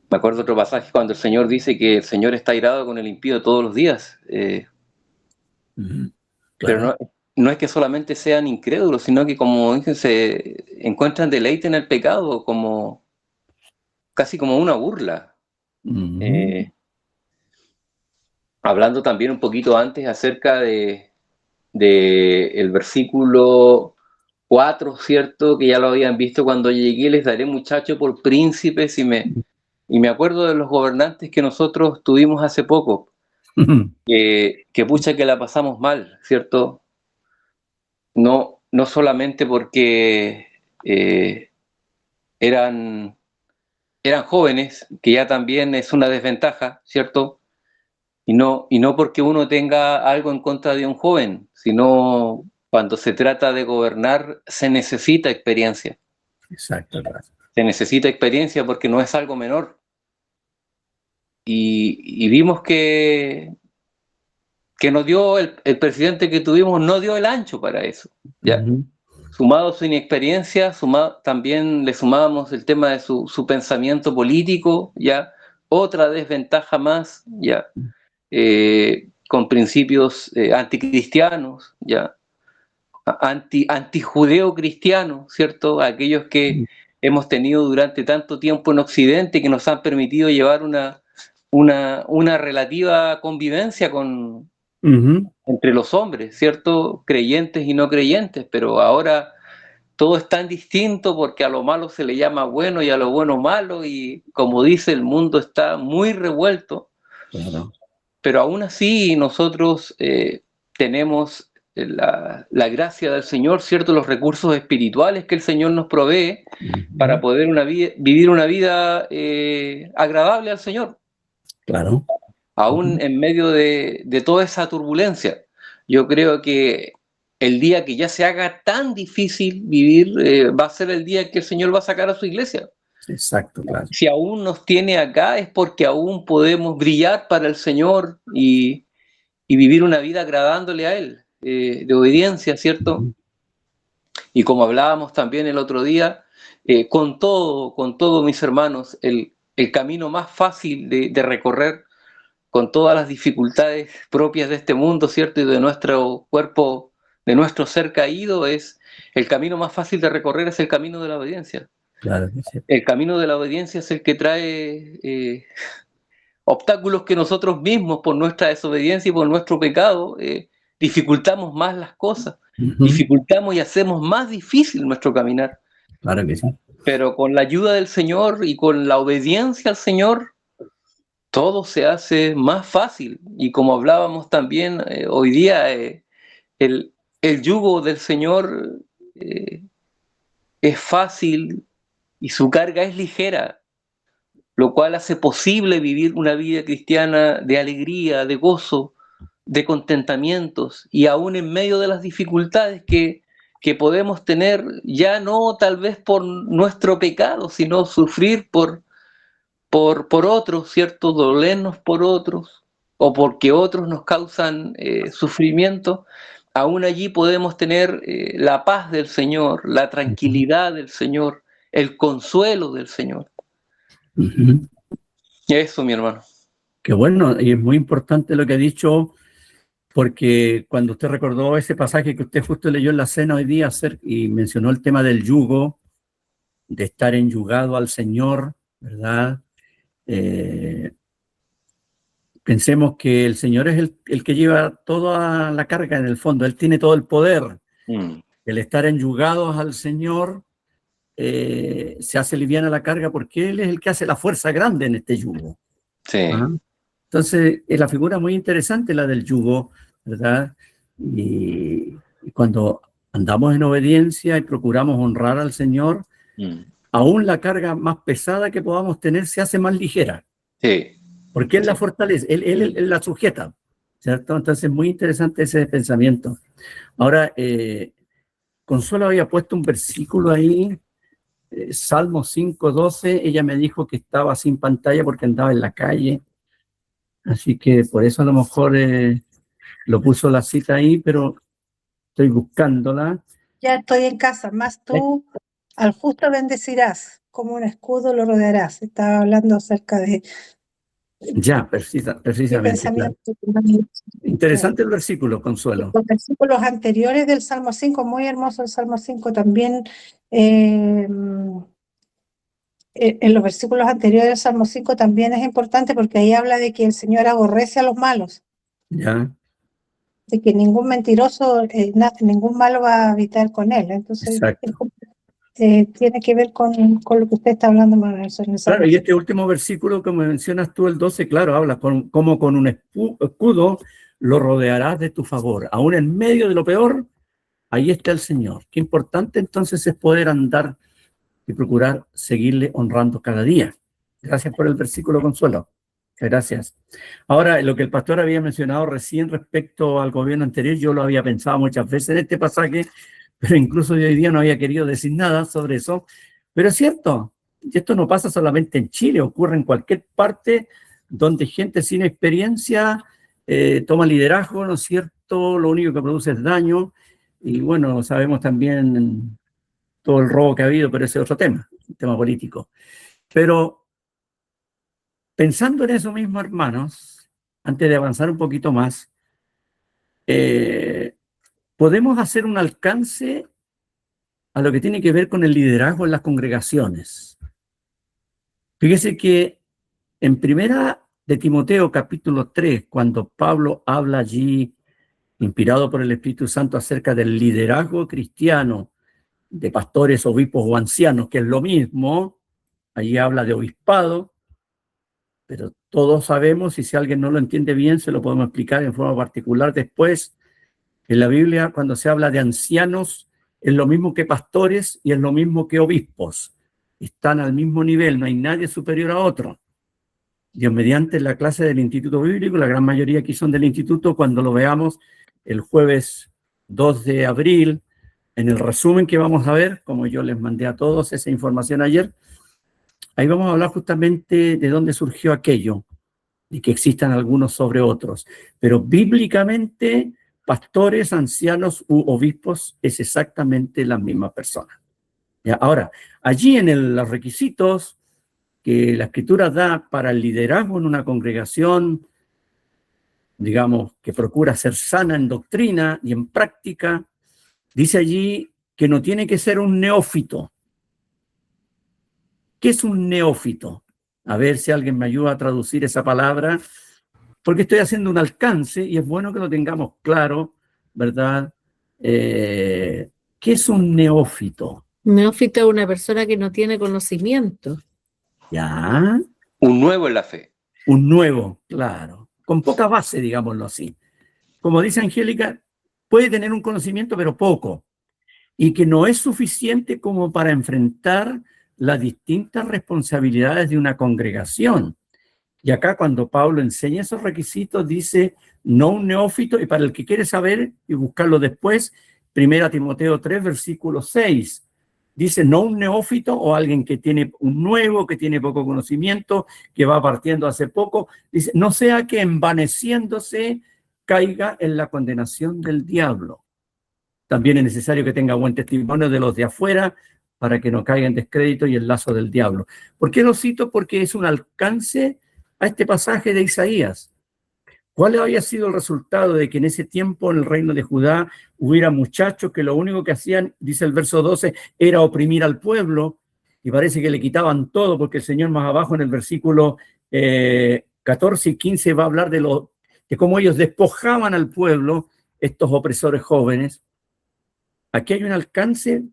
Speaker 4: me acuerdo de otro pasaje cuando el Señor dice que el Señor está airado con el impío todos los días.
Speaker 2: Claro.
Speaker 4: Pero no es que solamente sean incrédulos, sino que, como dicen, se encuentran deleite en el pecado, casi como una burla. Hablando también un poquito antes acerca de el versículo 4, ¿cierto? Que ya lo habían visto cuando llegué, les daré muchachos por príncipes, y me acuerdo de los gobernantes que nosotros tuvimos hace poco, que pucha que la pasamos mal, ¿cierto? No solamente porque eran jóvenes, que ya también es una desventaja, ¿cierto? Y no porque uno tenga algo en contra de un joven, sino cuando se trata de gobernar se necesita experiencia.
Speaker 2: Exacto.
Speaker 4: Se necesita experiencia porque no es algo menor. Y vimos que nos dio el presidente que tuvimos, no dio el ancho para eso, ¿ya? Sumado a su inexperiencia, también le sumábamos el tema de su pensamiento político, ¿ya? Otra desventaja más, ¿ya? Con principios anticristianos, ¿ya? Antijudeo-cristianos, ¿cierto? Aquellos que hemos tenido durante tanto tiempo en Occidente, que nos han permitido llevar una relativa convivencia entre los hombres, ¿cierto? Creyentes y no creyentes, pero ahora todo es tan distinto porque a lo malo se le llama bueno y a lo bueno malo, y como dice, el mundo está muy revuelto.
Speaker 2: Claro.
Speaker 4: Pero aún así nosotros tenemos la gracia del Señor, ¿cierto? Los recursos espirituales que el Señor nos provee para poder vivir una vida agradable al Señor.
Speaker 2: Claro.
Speaker 4: Aún en medio de toda esa turbulencia. Yo creo que el día que ya se haga tan difícil vivir, va a ser el día que el Señor va a sacar a su iglesia.
Speaker 2: Exacto, claro.
Speaker 4: Si aún nos tiene acá es porque aún podemos brillar para el Señor y vivir una vida agradándole a Él, de obediencia, ¿cierto? Y como hablábamos también el otro día, con todo, mis hermanos, el camino más fácil de recorrer, con todas las dificultades propias de este mundo, ¿cierto? Y de nuestro cuerpo, de nuestro ser caído, el camino más fácil de recorrer es el camino de la obediencia.
Speaker 2: Claro que sí.
Speaker 4: El camino de la obediencia es el que trae obstáculos que nosotros mismos, por nuestra desobediencia y por nuestro pecado, dificultamos más las cosas, dificultamos y hacemos más difícil nuestro caminar.
Speaker 2: Claro que sí.
Speaker 4: Pero con la ayuda del Señor y con la obediencia al Señor, todo se hace más fácil. Y como hablábamos también hoy día, el yugo del Señor es fácil y su carga es ligera. lo cual hace posible vivir una vida cristiana de alegría, de gozo, de contentamientos, y aún en medio de las dificultades que podemos tener, ya no tal vez por nuestro pecado, sino sufrir por otros, ¿cierto? Dolernos por otros, o porque otros nos causan sufrimiento. Aún allí podemos tener la paz del Señor, la tranquilidad del Señor, el consuelo del Señor.
Speaker 2: Ujú.
Speaker 4: Eso, mi hermano.
Speaker 2: Qué bueno, y es muy importante lo que ha dicho, porque cuando usted recordó ese pasaje que usted justo leyó en la cena hoy día y mencionó el tema del yugo, de estar enyugado al Señor, ¿verdad? Pensemos que el Señor es el que lleva toda la carga en el fondo, Él tiene todo el poder. El estar enyugados al Señor se hace liviana la carga porque Él es el que hace la fuerza grande en este yugo.
Speaker 4: Sí.
Speaker 2: ¿Ah? Entonces, es la figura muy interesante la del yugo, ¿verdad? Y cuando andamos en obediencia y procuramos honrar al Señor, aún la carga más pesada que podamos tener se hace más ligera.
Speaker 4: Sí.
Speaker 2: Porque Él la fortalece, él la sujeta, ¿cierto? Entonces, muy interesante ese pensamiento. Ahora, Consuelo había puesto un versículo ahí, Salmo 5:12, ella me dijo que estaba sin pantalla porque andaba en la calle, así que por eso a lo mejor lo puso la cita ahí, pero estoy buscándola.
Speaker 6: Ya estoy en casa, más tú al justo bendecirás, como un escudo lo rodearás. Estaba hablando acerca de
Speaker 2: Ya, precisamente. Claro.
Speaker 6: pensamiento.
Speaker 2: Interesante el versículo, Consuelo.
Speaker 6: Los versículos anteriores del Salmo 5, muy hermoso el Salmo 5 también. En los versículos anteriores del Salmo 5 también es importante porque ahí habla de que el Señor aborrece a los malos,
Speaker 2: Ya,
Speaker 6: de que ningún mentiroso, ningún malo va a habitar con él. Entonces,
Speaker 2: exacto.
Speaker 6: tiene que ver con lo que usted está hablando, Manuel.
Speaker 2: Claro, y este último versículo, como mencionas tú, el 12, claro, habla como con un escudo lo rodearás de tu favor. Aún en medio de lo peor, ahí está el Señor. Qué importante entonces es poder andar y procurar seguirle honrando cada día. Gracias por el versículo, Consuelo. Gracias. Ahora, lo que el pastor había mencionado recién respecto al gobierno anterior, yo lo había pensado muchas veces en este pasaje, pero incluso yo hoy día no había querido decir nada sobre eso. Pero es cierto, y esto no pasa solamente en Chile, ocurre en cualquier parte donde gente sin experiencia toma liderazgo, ¿no es cierto? Lo único que produce es daño. Y bueno, sabemos también todo el robo que ha habido, pero ese es otro tema, un tema político. Pero pensando en eso mismo, hermanos, antes de avanzar un poquito más, podemos hacer un alcance a lo que tiene que ver con el liderazgo en las congregaciones. Fíjese que en primera de Timoteo, capítulo 3, cuando Pablo habla allí, inspirado por el Espíritu Santo, acerca del liderazgo cristiano de pastores, obispos o ancianos, que es lo mismo, allí habla de obispado, pero todos sabemos, y si alguien no lo entiende bien, se lo podemos explicar en forma particular después. En la Biblia, cuando se habla de ancianos, es lo mismo que pastores y es lo mismo que obispos. Están al mismo nivel, no hay nadie superior a otro. Dios mediante la clase del Instituto Bíblico, la gran mayoría aquí son del Instituto, cuando lo veamos el jueves 2 de abril, en el resumen que vamos a ver, como yo les mandé a todos esa información ayer, ahí vamos a hablar justamente de dónde surgió aquello, y que existan algunos sobre otros. Pero bíblicamente, pastores, ancianos u obispos es exactamente la misma persona. ¿Ya? Ahora, allí en los requisitos que la Escritura da para el liderazgo en una congregación, digamos, que procura ser sana en doctrina y en práctica, dice allí que no tiene que ser un neófito. ¿Qué es un neófito? A ver si alguien me ayuda a traducir esa palabra, porque estoy haciendo un alcance y es bueno que lo tengamos claro, ¿verdad? ¿Qué es un neófito?
Speaker 5: Neófito es una persona que no tiene conocimiento.
Speaker 2: Ya.
Speaker 4: Un nuevo en la fe.
Speaker 2: Un nuevo, claro. Con poca base, digámoslo así. Como dice Angélica, puede tener un conocimiento, pero poco. Y que no es suficiente como para enfrentar las distintas responsabilidades de una congregación. Y acá cuando Pablo enseña esos requisitos dice, no un neófito, y para el que quiere saber y buscarlo después, 1 Timoteo 3, versículo 6, dice, no un neófito o alguien que tiene un nuevo, que tiene poco conocimiento, que va partiendo hace poco, dice, no sea que envaneciéndose caiga en la condenación del diablo. También es necesario que tenga buen testimonio de los de afuera para que no caiga en descrédito y el lazo del diablo. ¿Por qué lo cito? Porque es un alcance a este pasaje de Isaías. ¿Cuál había sido el resultado de que en ese tiempo en el reino de Judá hubiera muchachos que lo único que hacían, dice el verso 12, era oprimir al pueblo? Y parece que le quitaban todo, porque el Señor más abajo en el versículo 14 y 15 va a hablar de cómo ellos despojaban al pueblo, estos opresores jóvenes. Aquí hay un alcance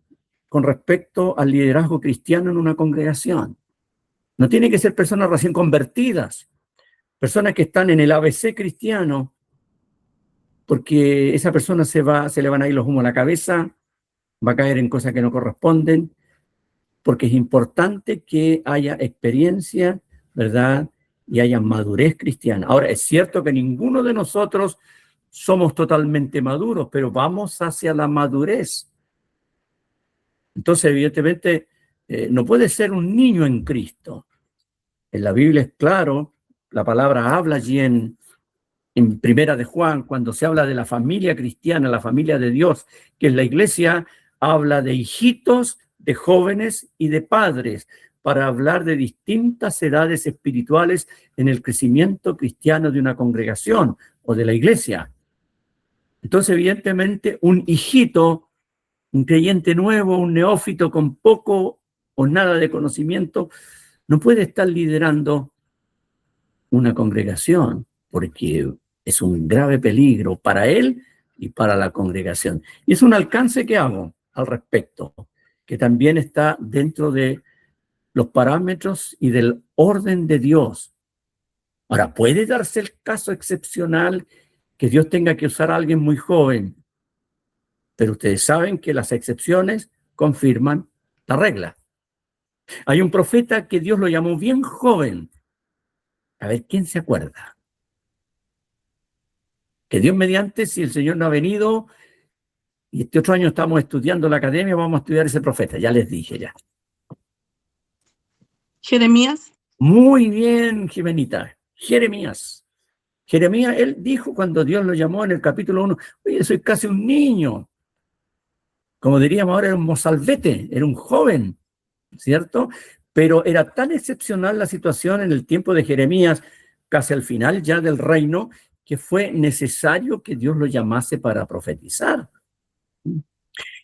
Speaker 2: con respecto al liderazgo cristiano en una congregación. No tiene que ser personas recién convertidas, personas que están en el ABC cristiano, porque esa persona se le van a ir los humos a la cabeza, va a caer en cosas que no corresponden, porque es importante que haya experiencia, ¿verdad? Y haya madurez cristiana. Ahora, es cierto que ninguno de nosotros somos totalmente maduros, pero vamos hacia la madurez. Entonces, evidentemente, no puede ser un niño en Cristo. En la Biblia es claro, la palabra habla allí en Primera de Juan, cuando se habla de la familia cristiana, la familia de Dios, que es la iglesia, habla de hijitos, de jóvenes y de padres, para hablar de distintas edades espirituales en el crecimiento cristiano de una congregación o de la iglesia. Entonces, evidentemente, un hijito, un creyente nuevo, un neófito con poco o nada de conocimiento, no puede estar liderando una congregación, porque es un grave peligro para él y para la congregación. Y es un alcance que hago al respecto, que también está dentro de los parámetros y del orden de Dios. Ahora, puede darse el caso excepcional que Dios tenga que usar a alguien muy joven, pero ustedes saben que las excepciones confirman la regla. Hay un profeta que Dios lo llamó bien joven. A ver, ¿quién se acuerda? Que Dios mediante, si el Señor no ha venido, y este otro año estamos estudiando la academia, vamos a estudiar ese profeta, ya les dije ya.
Speaker 7: Jeremías.
Speaker 2: Muy bien, Jimenita. Jeremías. Jeremías, él dijo cuando Dios lo llamó en el capítulo 1, oye, soy casi un niño. Como diríamos ahora, era un mozalbete, era un joven, ¿cierto? Pero era tan excepcional la situación en el tiempo de Jeremías, casi al final ya del reino, que fue necesario que Dios lo llamase para profetizar.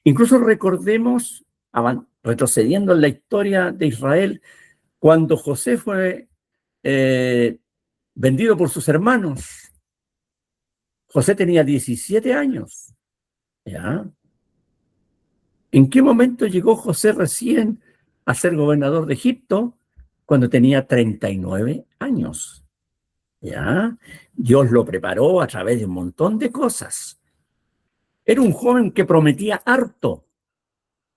Speaker 2: Incluso recordemos, retrocediendo en la historia de Israel, cuando José fue vendido por sus hermanos. José tenía 17 años. ¿Ya? ¿En qué momento llegó José recién a ser gobernador de Egipto? Cuando tenía 39 años. ¿Ya? Dios lo preparó a través de un montón de cosas. Era un joven que prometía harto,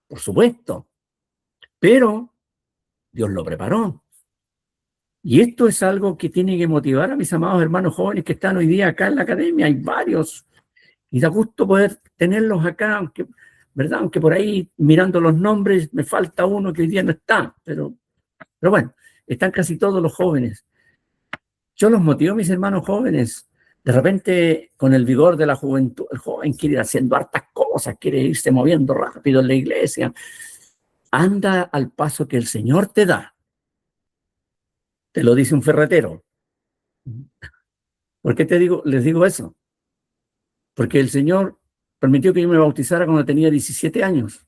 Speaker 2: por supuesto, pero Dios lo preparó. Y esto es algo que tiene que motivar a mis amados hermanos jóvenes que están hoy día acá en la academia. Hay varios. Y da gusto poder tenerlos acá, aunque, ¿verdad? Aunque por ahí mirando los nombres me falta uno que hoy día no está. Pero bueno, están casi todos los jóvenes. Yo los motivo, mis hermanos jóvenes. De repente, con el vigor de la juventud, el joven quiere ir haciendo hartas cosas, quiere irse moviendo rápido en la iglesia. Anda al paso que el Señor te da. Te lo dice un ferretero. ¿Por qué les digo eso? Porque el Señor permitió que yo me bautizara cuando tenía 17 años.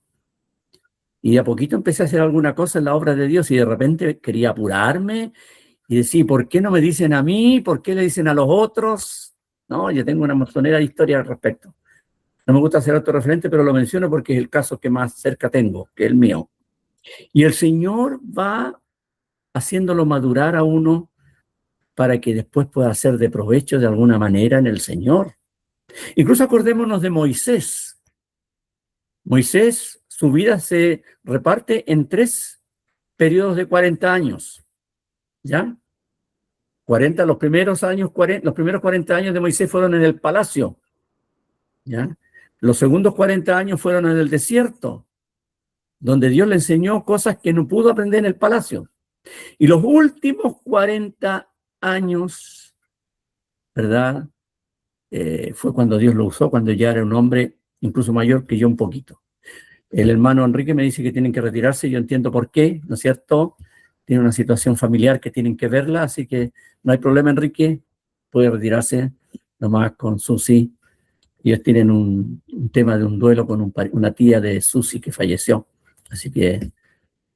Speaker 2: Y a poquito empecé a hacer alguna cosa en la obra de Dios y de repente quería apurarme y decir, ¿por qué no me dicen a mí? ¿Por qué le dicen a los otros? No, yo tengo una montonera de historia al respecto. No me gusta hacer autorreferente, pero lo menciono porque es el caso que más cerca tengo, que es el mío. Y el Señor va haciéndolo madurar a uno para que después pueda ser de provecho de alguna manera en el Señor. Incluso acordémonos de Moisés. Moisés, su vida se reparte en 3 periodos de 40 años, ¿ya? 40, los primeros 40 años de Moisés fueron en el palacio, ¿ya? Los segundos 40 años fueron en el desierto, donde Dios le enseñó cosas que no pudo aprender en el palacio. Y los últimos 40 años, ¿verdad? Fue cuando Dios lo usó, cuando ya era un hombre incluso mayor que yo un poquito. El hermano Enrique me dice que tienen que retirarse, yo entiendo por qué, ¿no es cierto? Tiene una situación familiar que tienen que verla, así que no hay problema, Enrique, puede retirarse nomás con Susi. Ellos tienen un tema de un duelo con una tía de Susi que falleció, así que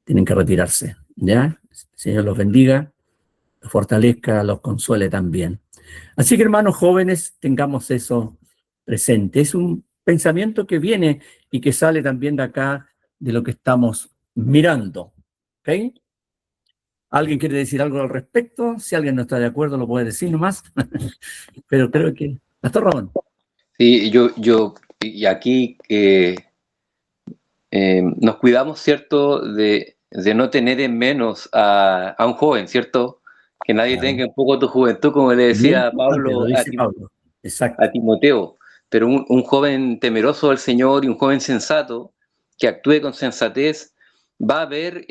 Speaker 2: tienen que retirarse, ¿ya? El Señor los bendiga, los fortalezca, los consuele también. Así que, hermanos jóvenes, tengamos eso presente. Es un pensamiento que viene y que sale también de acá, de lo que estamos mirando. ¿Ok? ¿Alguien quiere decir algo al respecto? Si alguien no está de acuerdo, lo puede decir nomás. Pero creo que... Pastor Ramón.
Speaker 4: Sí, y aquí nos cuidamos, ¿cierto?, de no tener en menos a un joven, ¿cierto? Que nadie
Speaker 2: Claro.
Speaker 4: tenga un poco tu juventud, como le decía
Speaker 2: Lo dice Pablo. Exacto.
Speaker 4: a Timoteo, pero un joven temeroso del Señor y un joven sensato que actúe con sensatez va a ver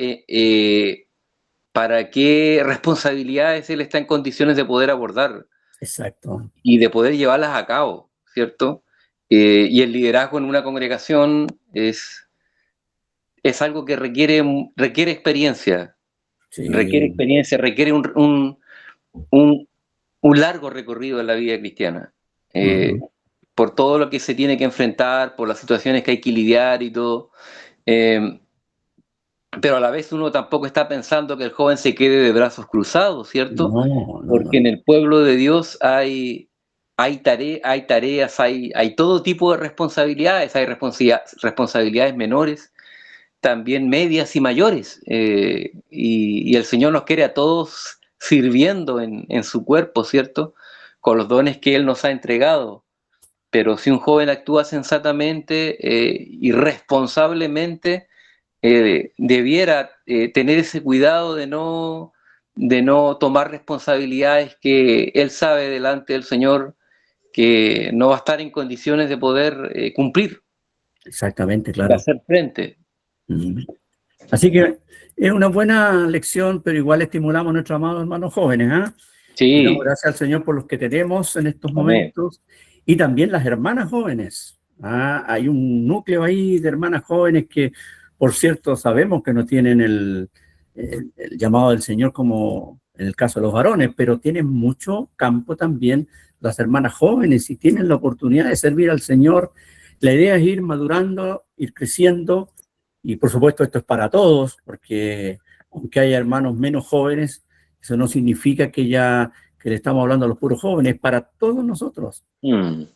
Speaker 4: para qué responsabilidades él está en condiciones de poder abordar
Speaker 2: Exacto.
Speaker 4: y de poder llevarlas a cabo, ¿cierto? Y el liderazgo en una congregación es algo que requiere experiencia,
Speaker 2: Sí.
Speaker 4: requiere un largo recorrido en la vida cristiana. Por todo lo que se tiene que enfrentar, por las situaciones que hay que lidiar y todo. Pero a la vez uno tampoco está pensando que el joven se quede de brazos cruzados, ¿cierto?
Speaker 2: No.
Speaker 4: Porque en el pueblo de Dios hay tareas, hay todo tipo de responsabilidades, hay responsabilidades menores, también medias y mayores. Y el Señor nos quiere a todos sirviendo en su cuerpo, ¿cierto? Con los dones que Él nos ha entregado. Pero si un joven actúa sensatamente y responsablemente, debiera tener ese cuidado de no tomar responsabilidades que él sabe delante del Señor que no va a estar en condiciones de poder cumplir,
Speaker 2: Exactamente,
Speaker 4: de
Speaker 2: claro.
Speaker 4: hacer frente.
Speaker 2: Así que es una buena lección, pero igual estimulamos a nuestros amados hermanos jóvenes, ¿ah? Y damos
Speaker 4: Sí,
Speaker 2: gracias al Señor por los que tenemos en estos
Speaker 4: amén.
Speaker 2: momentos. Y también las hermanas jóvenes. Hay un núcleo ahí de hermanas jóvenes que, por cierto, sabemos que no tienen el llamado del Señor como en el caso de los varones, pero tienen mucho campo también las hermanas jóvenes y tienen la oportunidad de servir al Señor. La idea es ir madurando, ir creciendo. Y por supuesto esto es para todos, porque aunque haya hermanos menos jóvenes, eso no significa que le estamos hablando a los puros jóvenes, para todos nosotros,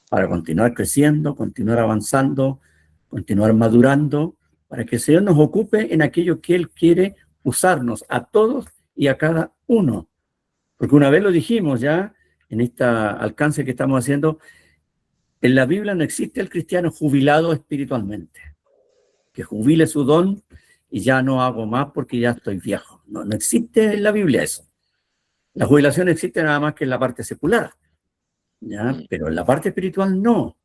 Speaker 2: para continuar creciendo, continuar avanzando, continuar madurando, para que el Señor nos ocupe en aquello que Él quiere usarnos, a todos y a cada uno. Porque una vez lo dijimos ya, en este alcance que estamos haciendo, en la Biblia no existe el cristiano jubilado espiritualmente, que jubile su don y ya no hago más porque ya estoy viejo. No existe en la Biblia eso. La jubilación existe nada más que en la parte secular, ¿ya? Pero en la parte espiritual no.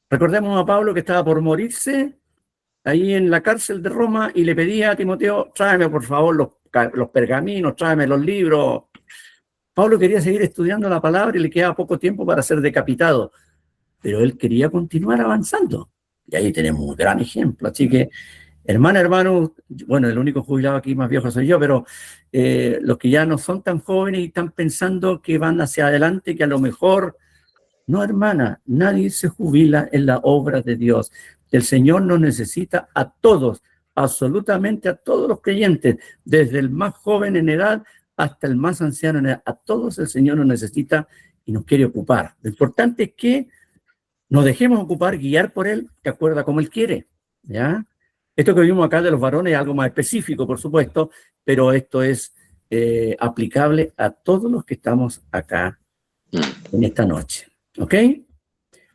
Speaker 2: Recordemos a Pablo que estaba por morirse ahí en la cárcel de Roma y le pedía a Timoteo, tráeme por favor los pergaminos, tráeme los libros. Pablo quería seguir estudiando la palabra y le quedaba poco tiempo para ser decapitado, pero él quería continuar avanzando. Y ahí tenemos un gran ejemplo. Así que, hermano, bueno, el único jubilado aquí más viejo soy yo, pero los que ya no son tan jóvenes y están pensando que van hacia adelante, que a lo mejor... No, hermana, nadie se jubila en la obra de Dios. El Señor nos necesita a todos, absolutamente a todos los creyentes, desde el más joven en edad hasta el más anciano en edad. A todos el Señor nos necesita y nos quiere ocupar. Lo importante es que nos dejemos ocupar, guiar por Él, de acuerdo a como Él quiere, ¿ya? Esto que vimos acá de los varones es algo más específico, por supuesto, pero esto es aplicable a todos los que estamos acá en esta noche. ¿Ok?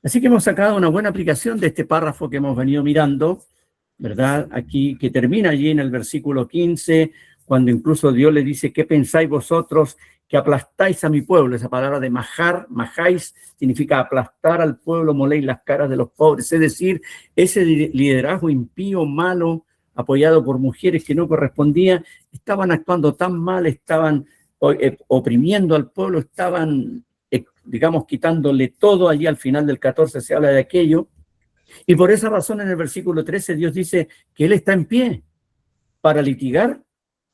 Speaker 2: Así que hemos sacado una buena aplicación de este párrafo que hemos venido mirando ¿verdad? Aquí, que termina allí en el versículo 15, cuando incluso Dios le dice, ¿qué pensáis vosotros que aplastáis a mi pueblo? Esa palabra de majáis, significa aplastar al pueblo, moléis las caras de los pobres. Es decir, ese liderazgo impío, malo, apoyado por mujeres que no correspondían, estaban actuando tan mal, estaban oprimiendo al pueblo, estaban, digamos, quitándole todo. Allí al final del 14 se habla de aquello. Y por esa razón en el versículo 13 Dios dice que Él está en pie para litigar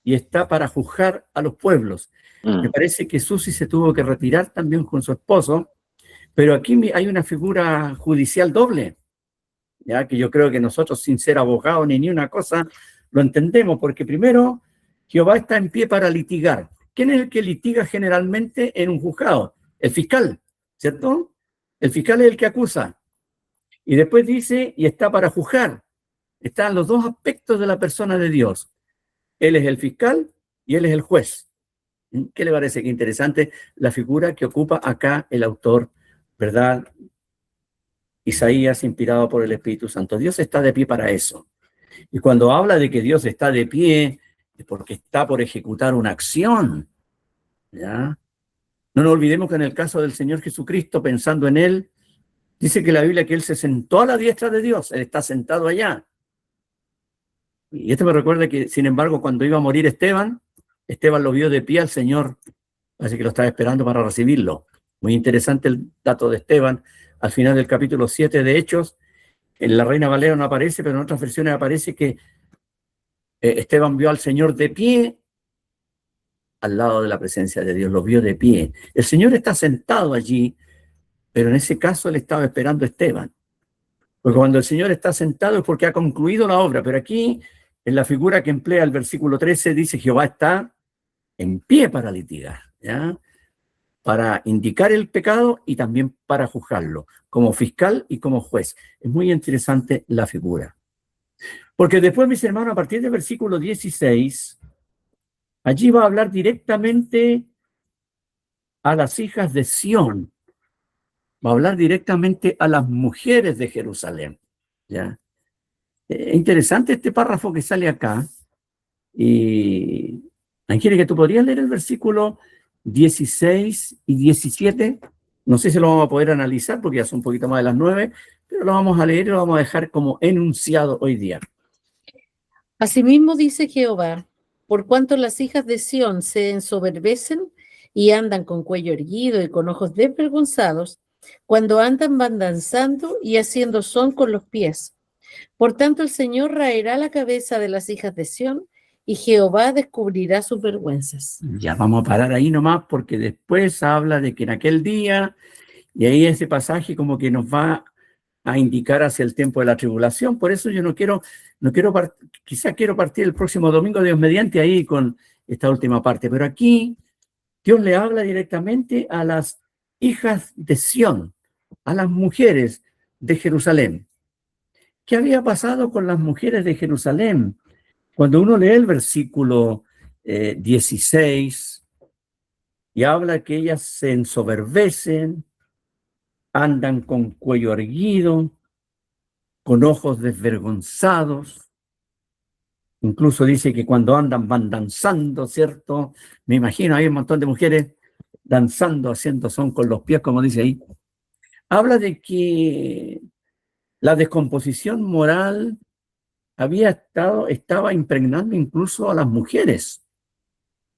Speaker 2: y está para juzgar a los pueblos. Me parece que Susi se tuvo que retirar también con su esposo, pero aquí hay una figura judicial doble, ya que yo creo que nosotros, sin ser abogados ni una cosa, lo entendemos, porque primero Jehová está en pie para litigar. ¿Quién es el que litiga generalmente en un juzgado? El fiscal, ¿cierto? El fiscal es el que acusa. Y después dice, y está para juzgar. Están los dos aspectos de la persona de Dios. Él es el fiscal y Él es el juez. ¿Qué le parece? Qué interesante la figura que ocupa acá el autor, ¿verdad? Isaías, inspirado por el Espíritu Santo. Dios está de pie para eso. Y cuando habla de que Dios está de pie, es porque está por ejecutar una acción, ¿ya? No nos olvidemos que en el caso del Señor Jesucristo, pensando en Él, dice que la Biblia que Él se sentó a la diestra de Dios. Él está sentado allá. Y esto me recuerda que, sin embargo, cuando iba a morir Esteban lo vio de pie al Señor, así que lo estaba esperando para recibirlo. Muy interesante el dato de Esteban. Al final del capítulo 7 de Hechos, en la Reina Valera no aparece, pero en otras versiones aparece que Esteban vio al Señor de pie al lado de la presencia de Dios, lo vio de pie. El Señor está sentado allí, pero en ese caso Él estaba esperando a Esteban. Porque cuando el Señor está sentado es porque ha concluido la obra, pero aquí, en la figura que emplea el versículo 13, dice Jehová está en pie para litigar, ¿ya? Para indicar el pecado y también para juzgarlo, como fiscal y como juez. Es muy interesante la figura. Porque después, mis hermanos, a partir del versículo 16, allí va a hablar directamente a las hijas de Sión, va a hablar directamente a las mujeres de Jerusalén, ¿ya? Interesante este párrafo que sale acá. Y, Angélica, ¿tú podrías leer el versículo 16 y 17? No sé si lo vamos a poder analizar porque ya son un poquito más de las 9, pero lo vamos a leer y lo vamos a dejar como enunciado hoy día.
Speaker 5: Asimismo dice Jehová, por cuanto las hijas de Sión se ensoberbecen y andan con cuello erguido y con ojos desvergonzados, cuando andan van danzando y haciendo son con los pies. Por tanto, el Señor raerá la cabeza de las hijas de Sión y Jehová descubrirá sus vergüenzas.
Speaker 2: Ya vamos a parar ahí nomás porque después habla de que en aquel día, y ahí ese pasaje como que nos va a indicar hacia el tiempo de la tribulación. Por eso yo quizá quiero partir el próximo domingo, Dios mediante, ahí con esta última parte. Pero aquí Dios le habla directamente a las hijas de Sión, a las mujeres de Jerusalén. ¿Qué había pasado con las mujeres de Jerusalén? Cuando uno lee el versículo 16 y habla que ellas se ensoberbecen, andan con cuello erguido, con ojos desvergonzados. Incluso dice que cuando andan van danzando, ¿cierto? Me imagino hay un montón de mujeres danzando, haciendo son con los pies, como dice ahí. Habla de que la descomposición moral estaba impregnando incluso a las mujeres.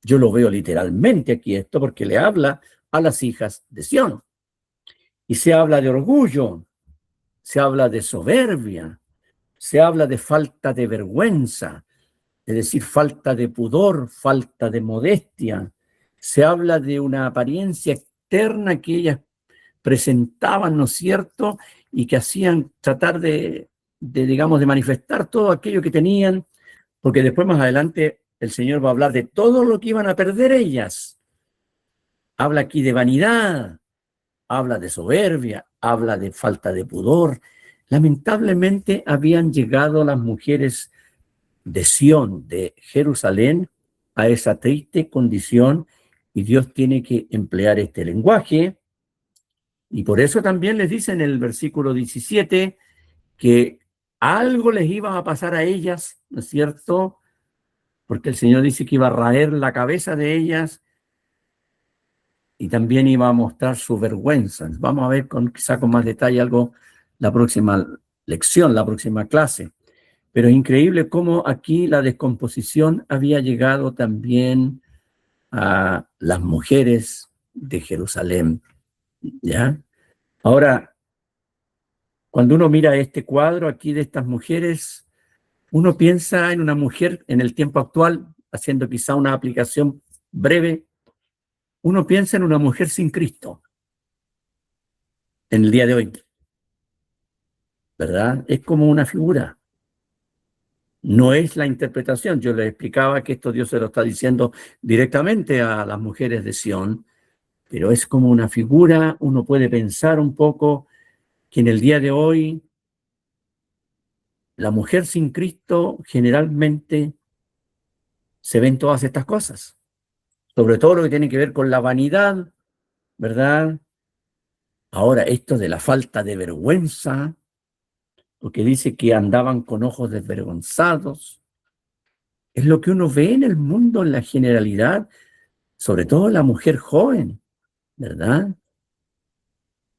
Speaker 2: Yo lo veo literalmente aquí esto porque le habla a las hijas de Sión. Y se habla de orgullo, se habla de soberbia, se habla de falta de vergüenza, es decir, falta de pudor, falta de modestia. Se habla de una apariencia externa que ellas presentaban, ¿no es cierto? Y que hacían tratar digamos, de manifestar todo aquello que tenían, porque después más adelante el Señor va a hablar de todo lo que iban a perder ellas. Habla aquí de vanidad, habla de soberbia, habla de falta de pudor. Lamentablemente habían llegado las mujeres de Sión, de Jerusalén, a esa triste condición y Dios tiene que emplear este lenguaje. Y por eso también les dice en el versículo 17 que algo les iba a pasar a ellas, ¿no es cierto? Porque el Señor dice que iba a raer la cabeza de ellas y también iba a mostrar su vergüenza. Vamos a ver quizá con más detalle algo la próxima lección, la próxima clase. Pero es increíble cómo aquí la descomposición había llegado también a las mujeres de Jerusalén, ¿ya? Ahora, cuando uno mira este cuadro aquí de estas mujeres, uno piensa en una mujer en el tiempo actual, haciendo quizá una aplicación breve, uno piensa en una mujer sin Cristo en el día de hoy, ¿verdad? Es como una figura. No es la interpretación. Yo les explicaba que esto Dios se lo está diciendo directamente a las mujeres de Sión, pero es como una figura. Uno puede pensar un poco que en el día de hoy la mujer sin Cristo generalmente se ven todas estas cosas, sobre todo lo que tiene que ver con la vanidad, ¿verdad? Ahora, esto de la falta de vergüenza, porque dice que andaban con ojos desvergonzados, es lo que uno ve en el mundo en la generalidad, sobre todo la mujer joven, ¿verdad?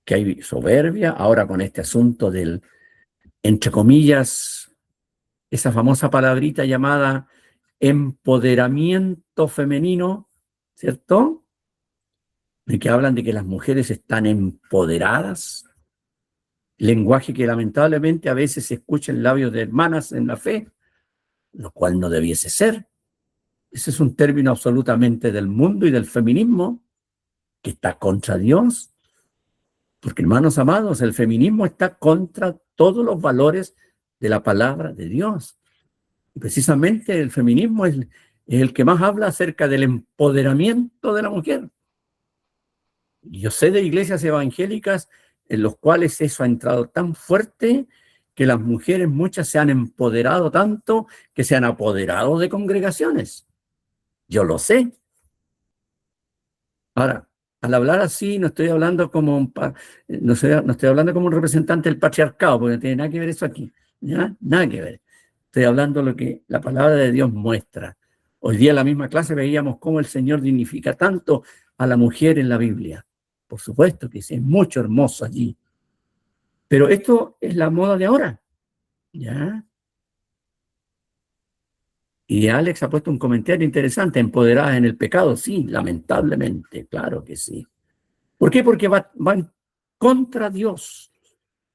Speaker 2: Que hay soberbia, ahora con este asunto del, entre comillas, esa famosa palabrita llamada empoderamiento femenino, ¿cierto? De que hablan de que las mujeres están empoderadas, lenguaje que lamentablemente a veces se escucha en labios de hermanas en la fe, lo cual no debiese ser. Ese es un término absolutamente del mundo y del feminismo que está contra Dios. Porque, hermanos amados, el feminismo está contra todos los valores de la palabra de Dios. Y precisamente el feminismo es el que más habla acerca del empoderamiento de la mujer. Yo sé de iglesias evangélicas en los cuales eso ha entrado tan fuerte que las mujeres muchas se han empoderado tanto que se han apoderado de congregaciones. Yo lo sé. Ahora, al hablar así, no estoy hablando como no estoy hablando como un representante del patriarcado, porque no tiene nada que ver eso aquí, ¿ya? Nada que ver. Estoy hablando lo que la palabra de Dios muestra. Hoy día en la misma clase veíamos cómo el Señor dignifica tanto a la mujer en la Biblia. Por supuesto que sí, es mucho hermoso allí. Pero esto es la moda de ahora, ¿ya? Y Alex ha puesto un comentario interesante, empoderadas en el pecado, sí, lamentablemente, claro que sí. ¿Por qué? Porque van contra Dios,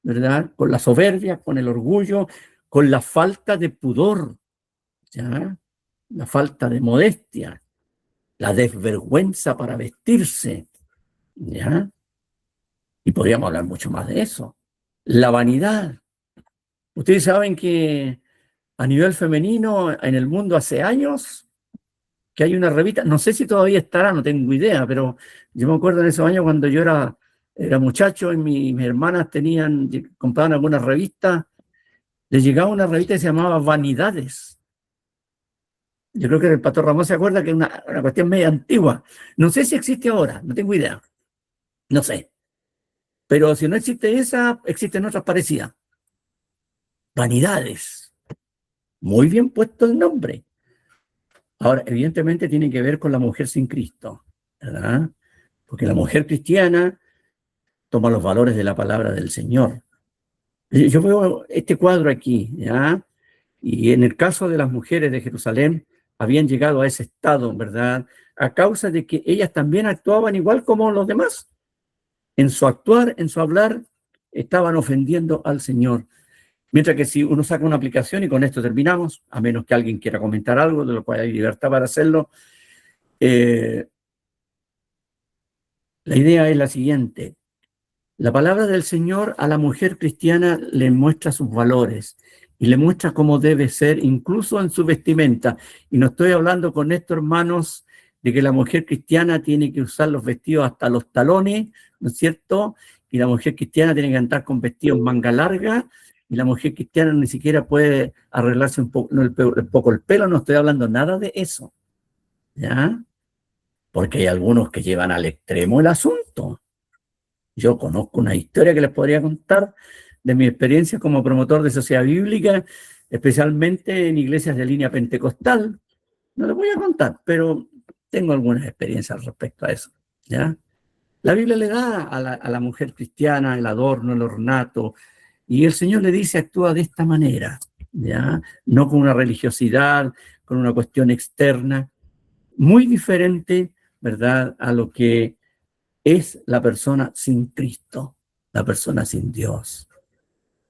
Speaker 2: ¿verdad? Con la soberbia, con el orgullo, con la falta de pudor, ¿ya? La falta de modestia, la desvergüenza para vestirse, ¿ya? Y podríamos hablar mucho más de eso. La vanidad. Ustedes saben que a nivel femenino en el mundo hace años que hay una revista, no sé si todavía estará, no tengo idea, pero yo me acuerdo en esos años cuando yo era muchacho y mis hermanas compraban algunas revistas, les llegaba una revista que se llamaba Vanidades. Yo creo que el Pastor Ramón se acuerda que es una cuestión media antigua. No sé si existe ahora, no tengo idea. No sé. Pero si no existe esa, existen otras parecidas. Vanidades. Muy bien puesto el nombre. Ahora, evidentemente tiene que ver con la mujer sin Cristo, ¿verdad? Porque la mujer cristiana toma los valores de la palabra del Señor. Yo veo este cuadro aquí, ¿ya? Y en el caso de las mujeres de Jerusalén, habían llegado a ese estado, ¿verdad? A causa de que ellas también actuaban igual como los demás. En su actuar, en su hablar, estaban ofendiendo al Señor. Mientras que si uno saca una aplicación, y con esto terminamos, a menos que alguien quiera comentar algo, de lo cual hay libertad para hacerlo, la idea es la siguiente. La palabra del Señor a la mujer cristiana le muestra sus valores y le muestra cómo debe ser, incluso en su vestimenta. Y no estoy hablando con esto, hermanos, de que la mujer cristiana tiene que usar los vestidos hasta los talones, ¿no es cierto? Y la mujer cristiana tiene que andar con vestidos manga larga, y la mujer cristiana ni siquiera puede arreglarse un poco el pelo, no estoy hablando nada de eso, ¿ya? Porque hay algunos que llevan al extremo el asunto. Yo conozco una historia que les podría contar de mi experiencia como promotor de sociedad bíblica, especialmente en iglesias de línea pentecostal. No les voy a contar, pero tengo algunas experiencias respecto a eso, ¿ya? La Biblia le da a la mujer cristiana el adorno, el ornato, y el Señor le dice, actúa de esta manera, ¿ya? No con una religiosidad, con una cuestión externa, muy diferente, ¿verdad?, a lo que es la persona sin Cristo, la persona sin Dios.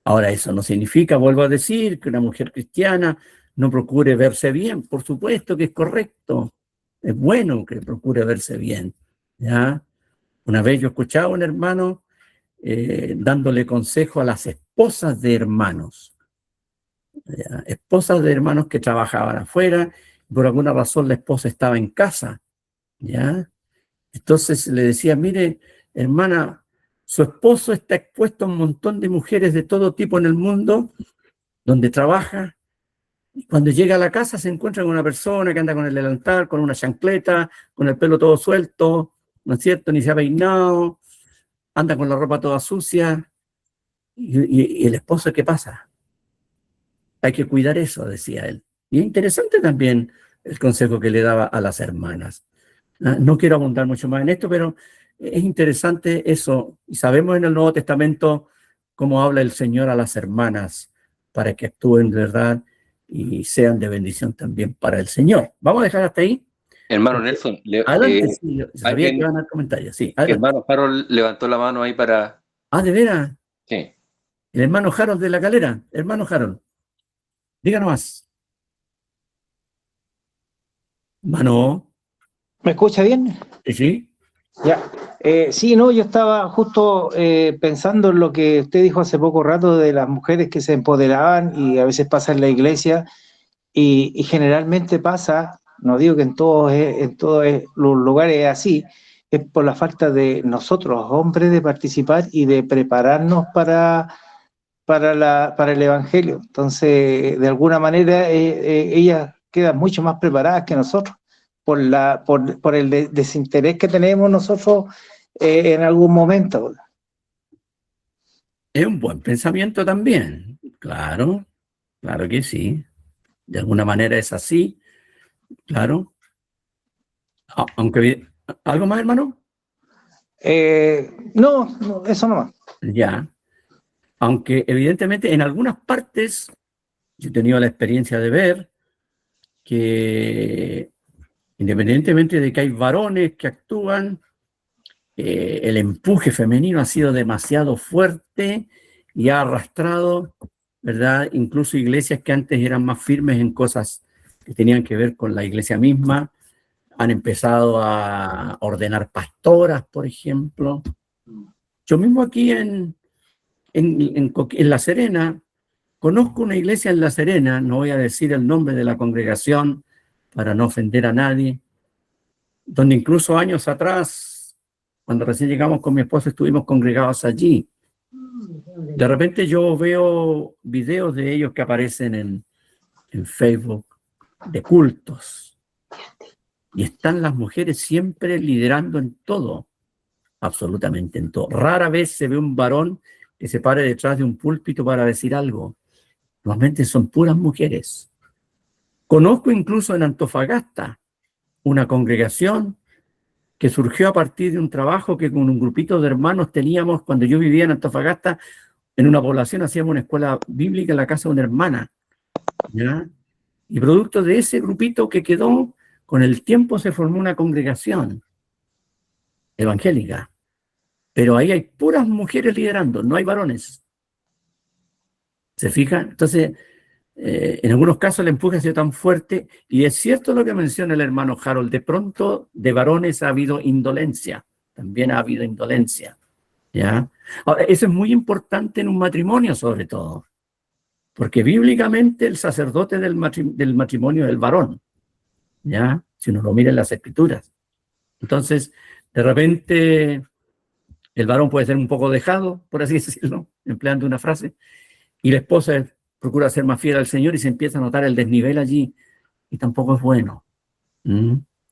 Speaker 2: Ahora, eso no significa, vuelvo a decir, que una mujer cristiana no procure verse bien. Por supuesto que es correcto. Es bueno que procure verse bien, ¿ya? Una vez yo escuchaba a un hermano dándole consejo a las esposas de hermanos, ¿ya? Esposas de hermanos que trabajaban afuera, por alguna razón la esposa estaba en casa, ¿ya? Entonces le decía, mire, hermana, su esposo está expuesto a un montón de mujeres de todo tipo en el mundo, donde trabaja, y cuando llega a la casa se encuentra con una persona que anda con el delantal, con una chancleta, con el pelo todo suelto, ¿no es cierto? Ni se ha peinado, anda con la ropa toda sucia, y el esposo, ¿qué pasa? Hay que cuidar eso, decía él. Y es interesante también el consejo que le daba a las hermanas. No quiero abundar mucho más en esto, pero es interesante eso. Y sabemos en el Nuevo Testamento cómo habla el Señor a las hermanas para que actúen de verdad y sean de bendición también para el Señor. Vamos a dejar hasta ahí.
Speaker 4: Hermano Nelson,
Speaker 2: Adelante, sí, yo sabía que
Speaker 4: alguien,
Speaker 2: iban a dar comentarios. Sí, adelante.
Speaker 4: hermano Harold levantó la mano ahí para...
Speaker 2: ¿De veras?
Speaker 4: Sí.
Speaker 2: El hermano Harold de la Calera. Hermano Harold, díganos más. Mano,
Speaker 3: ¿Me escucha bien?
Speaker 2: ¿sí?
Speaker 3: Ya. Sí, no, yo estaba justo pensando en lo que usted dijo hace poco rato de las mujeres que se empoderaban y a veces pasa en la iglesia y generalmente pasa, no digo que en todos los lugares es así, es por la falta de nosotros, hombres, de participar y de prepararnos para el Evangelio. Entonces, de alguna manera, ellas quedan mucho más preparadas que nosotros por el desinterés que tenemos nosotros en algún momento.
Speaker 2: Es un buen pensamiento también. Claro, claro que sí. De alguna manera es así, claro. Aunque, ¿algo más, hermano?
Speaker 3: No, eso no más.
Speaker 2: Ya. Aunque evidentemente en algunas partes, yo he tenido la experiencia de ver que independientemente de que hay varones que actúan, el empuje femenino ha sido demasiado fuerte y ha arrastrado, ¿verdad? Incluso iglesias que antes eran más firmes en cosas que tenían que ver con la iglesia misma, han empezado a ordenar pastoras, por ejemplo. Yo mismo aquí en La Serena, conozco una iglesia en La Serena, no voy a decir el nombre de la congregación para no ofender a nadie, donde incluso años atrás, cuando recién llegamos con mi esposo, estuvimos congregados allí. De repente yo veo videos de ellos que aparecen en Facebook, de cultos, y están las mujeres siempre liderando en todo, absolutamente en todo. Rara vez se ve un varón que se pare detrás de un púlpito para decir algo. Normalmente son puras mujeres. Conozco incluso en Antofagasta una congregación que surgió a partir de un trabajo que con un grupito de hermanos teníamos cuando yo vivía en Antofagasta. En una población hacíamos una escuela bíblica en la casa de una hermana, ¿ya? Y producto de ese grupito que quedó, con el tiempo se formó una congregación evangélica. Pero ahí hay puras mujeres liderando, no hay varones. ¿Se fijan? Entonces, en algunos casos el empuje ha sido tan fuerte, y es cierto lo que menciona el hermano Harold, de pronto de varones ha habido indolencia, también ha habido indolencia, ¿ya? Ahora, eso es muy importante en un matrimonio sobre todo, porque bíblicamente el sacerdote del matrimonio es el varón, ¿ya? Si uno lo mira en las escrituras. Entonces, de repente, el varón puede ser un poco dejado, por así decirlo, empleando una frase, y la esposa procura ser más fiel al Señor y se empieza a notar el desnivel allí, y tampoco es bueno.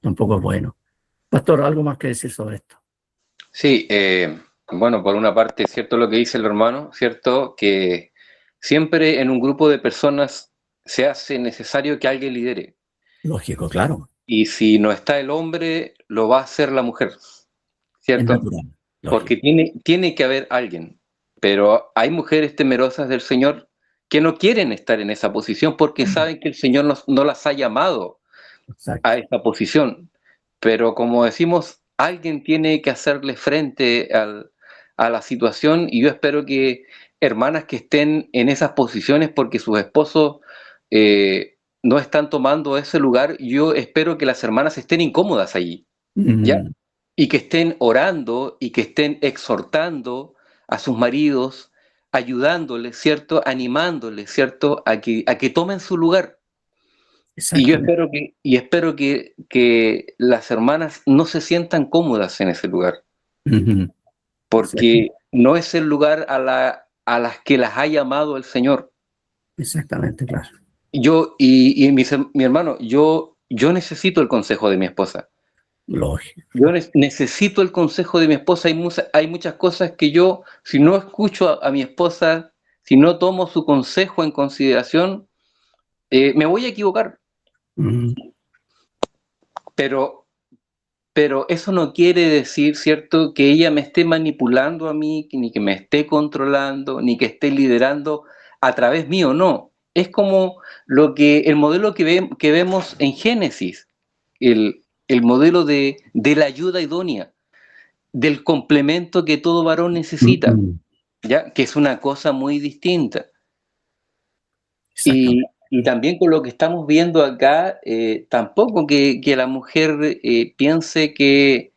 Speaker 2: Tampoco es bueno. Pastor, ¿algo más que decir sobre esto?
Speaker 4: Sí, Bueno, por una parte, es cierto lo que dice el hermano, cierto que siempre en un grupo de personas se hace necesario que alguien lidere.
Speaker 2: Lógico, claro,
Speaker 4: Y si no está el hombre, lo va a hacer la mujer,
Speaker 2: es
Speaker 4: ¿cierto?
Speaker 2: natural,
Speaker 4: Porque
Speaker 2: lógico.
Speaker 4: tiene que haber alguien. Pero hay mujeres temerosas del Señor que no quieren estar en esa posición porque saben que el Señor no las ha llamado
Speaker 2: Exacto.
Speaker 4: a esa posición. Pero como decimos, alguien tiene que hacerle frente a la situación y yo espero que hermanas que estén en esas posiciones porque sus esposos no están tomando ese lugar, yo espero que las hermanas estén incómodas allí, ¿ya?
Speaker 2: Mm,
Speaker 4: Y que estén orando y que estén exhortando a sus maridos, ayudándoles, ¿cierto? Animándoles, ¿cierto? A que tomen su lugar. Y yo
Speaker 2: exactamente.
Speaker 4: espero que las hermanas no se sientan cómodas en ese lugar,
Speaker 2: Ujú,
Speaker 4: porque no es el lugar a las que las ha llamado el Señor.
Speaker 2: exactamente, claro.
Speaker 4: Mi hermano, yo necesito el consejo de mi esposa.
Speaker 2: Lógico.
Speaker 4: Necesito el consejo de mi esposa. Hay muchas cosas que yo, si no escucho a mi esposa, si no tomo su consejo en consideración, me voy a equivocar.
Speaker 2: Mm,
Speaker 4: Pero Pero eso no quiere decir, ¿cierto?, que ella me esté manipulando a mí, ni que me esté controlando, ni que esté liderando a través mío, no. Es como el modelo que vemos en Génesis, el modelo de la ayuda idónea, del complemento que todo varón necesita,
Speaker 2: mm,
Speaker 4: ¿ya? Que es una cosa muy distinta. Y,
Speaker 2: exactamente.
Speaker 4: y también con lo que estamos viendo acá, tampoco que la mujer piense que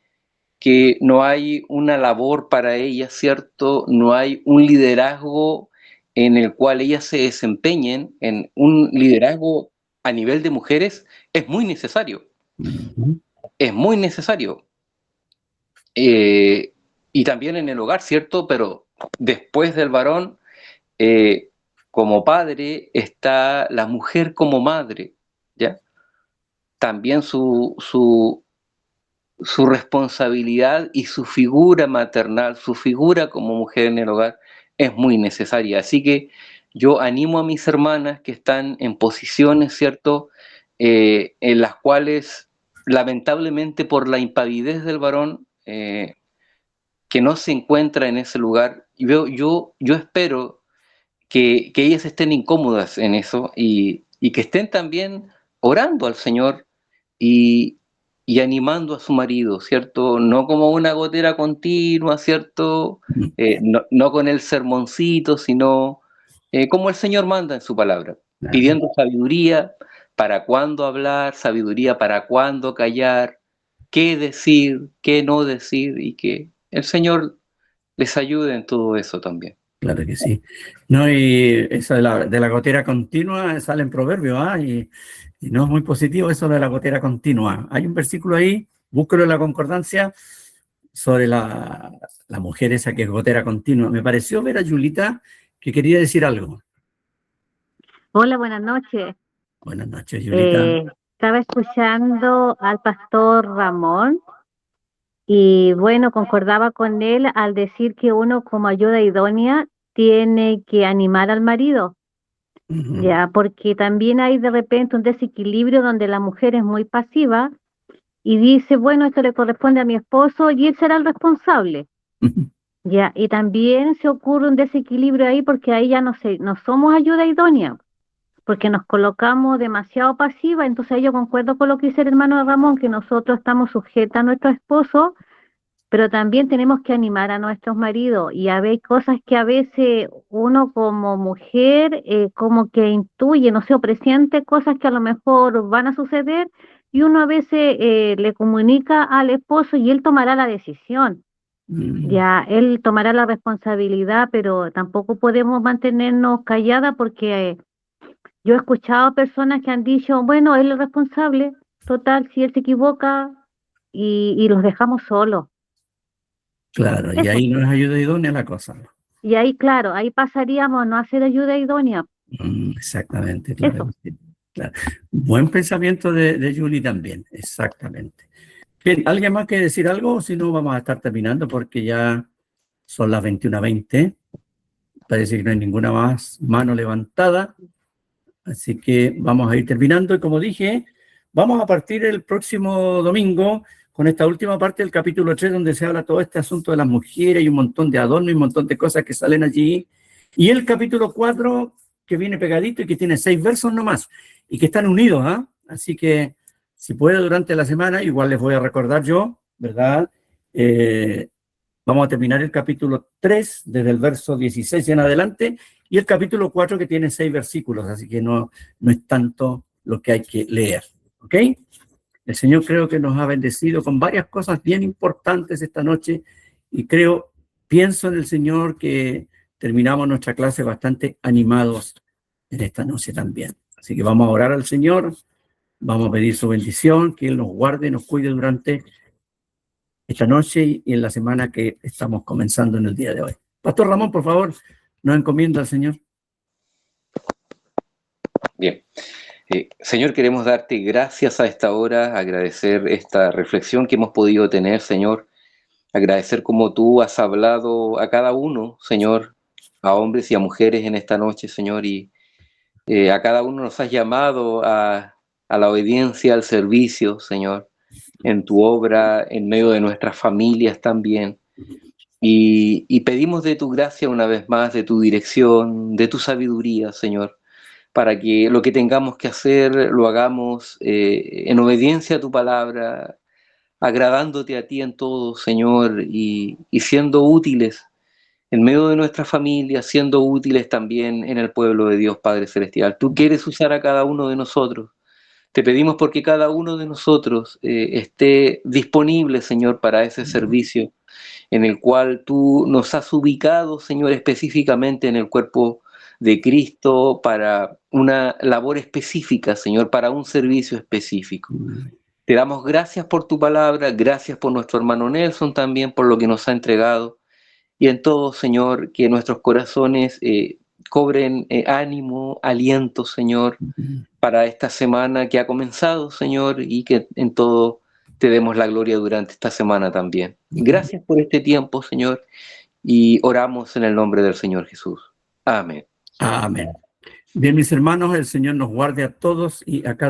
Speaker 4: no hay una labor para ellas, ¿cierto? No hay un liderazgo en el cual ellas se desempeñen, en un liderazgo a nivel de mujeres,
Speaker 2: Ujú,
Speaker 4: es muy necesario. Eh, y también en el hogar, ¿cierto? Pero después del varón, eh, como padre, está la mujer como madre, ¿ya? También su responsabilidad y su figura maternal, su figura como mujer en el hogar es muy necesaria. Así que yo animo a mis hermanas que están en posiciones, ¿cierto?, en las cuales lamentablemente por la impavidez del varón, que no se encuentra en ese lugar, yo espero que ellas estén incómodas en eso y que estén también orando al Señor y, y animando a su marido, ¿cierto? No como una gotera continua, ¿cierto?
Speaker 2: mm,
Speaker 4: No con el sermoncito, sino como el Señor manda en su palabra,
Speaker 2: claro.
Speaker 4: pidiendo sabiduría para cuándo hablar, sabiduría para cuándo callar, qué decir, qué no decir, y que el Señor les ayude en todo eso también.
Speaker 2: Claro que sí. No, y eso de la gotera continua sale en proverbio, ¿ah? Y no es muy positivo eso de la gotera continua. Hay un versículo ahí, búsquelo en la concordancia, sobre la mujer esa que es gotera continua. Me pareció ver a Julita que quería decir algo.
Speaker 7: Hola, buenas noches.
Speaker 2: Buenas noches, Julita.
Speaker 7: Estaba escuchando al pastor Ramón y bueno, concordaba con él al decir que uno como ayuda idónea tiene que animar al marido,
Speaker 2: Ujú,
Speaker 7: ya, porque también hay de repente un desequilibrio donde la mujer es muy pasiva y dice, bueno, esto le corresponde a mi esposo y él será el responsable.
Speaker 2: ujú,
Speaker 7: Ya, y también se ocurre un desequilibrio ahí porque ahí ya no somos ayuda idónea, porque nos colocamos demasiado pasiva. Entonces ahí yo concuerdo con lo que dice el hermano de Ramón, que nosotros estamos sujetas a nuestro esposo, pero también tenemos que animar a nuestros maridos. Y hay cosas que a veces uno como mujer como que intuye, no sé, o presiente cosas que a lo mejor van a suceder, y uno a veces le comunica al esposo y él tomará la decisión.
Speaker 2: mm,
Speaker 7: Ya, él tomará la responsabilidad, pero tampoco podemos mantenernos calladas porque yo he escuchado personas que han dicho, bueno, él es el responsable, total, si él se equivoca y los dejamos solos.
Speaker 2: claro, y
Speaker 7: Eso.
Speaker 2: ahí no es ayuda idónea la cosa.
Speaker 7: Y ahí, claro, ahí pasaríamos a no hacer ayuda idónea.
Speaker 2: Exactamente, claro
Speaker 7: Eso.
Speaker 2: que sí. Claro. Buen pensamiento de Julie también, exactamente. Bien, ¿alguien más quiere decir algo? Si no, vamos a estar terminando porque ya Son las 21:20. Parece que no hay ninguna más mano levantada. Así que vamos a ir terminando. Y como dije, vamos a partir el próximo domingo con esta última parte del capítulo 3, donde se habla todo este asunto de las mujeres y un montón de adornos y un montón de cosas que salen allí. Y el capítulo 4, que viene pegadito y que tiene 6 versos nomás, y que están unidos, ¿ah? Así que, si puede durante la semana, igual les voy a recordar yo, ¿verdad? Vamos a terminar el capítulo 3, desde el verso 16 en adelante, y el capítulo 4, que tiene 6 versículos, así que no es tanto lo que hay que leer, ¿ok? El Señor creo que nos ha bendecido con varias cosas bien importantes esta noche, y pienso en el Señor que terminamos nuestra clase bastante animados en esta noche también. Así que vamos a orar al Señor, vamos a pedir su bendición, que Él nos guarde, nos cuide durante esta noche y en la semana que estamos comenzando en el día de hoy. Pastor Ramón, por favor, nos encomienda al Señor.
Speaker 4: Bien. Señor, queremos darte gracias a esta hora, agradecer esta reflexión que hemos podido tener, Señor, agradecer como tú has hablado a cada uno, Señor, a hombres y a mujeres en esta noche, Señor, y a cada uno nos has llamado a la obediencia, al servicio, Señor, en tu obra, en medio de nuestras familias también. Y pedimos de tu gracia una vez más, de tu dirección, de tu sabiduría, Señor, para que lo que tengamos que hacer lo hagamos en obediencia a tu palabra, agradándote a ti en todo, Señor, y siendo útiles en medio de nuestra familia, siendo útiles también en el pueblo de Dios, Padre Celestial. Tú quieres usar a cada uno de nosotros. Te pedimos porque cada uno de nosotros esté disponible, Señor, para ese servicio en el cual tú nos has ubicado, Señor, específicamente en el cuerpo de Cristo para una labor específica, Señor, para un servicio específico. Te damos gracias por tu palabra, gracias por nuestro hermano Nelson también, por lo que nos ha entregado. Y en todo, Señor, que nuestros corazones cobren ánimo, aliento, Señor, para esta semana que ha comenzado, Señor, y que en todo te demos la gloria durante esta semana también. Gracias por este tiempo, Señor, y oramos en el nombre del Señor Jesús. Amén.
Speaker 2: Amén. Bien, mis hermanos, el Señor nos guarde a todos y a cada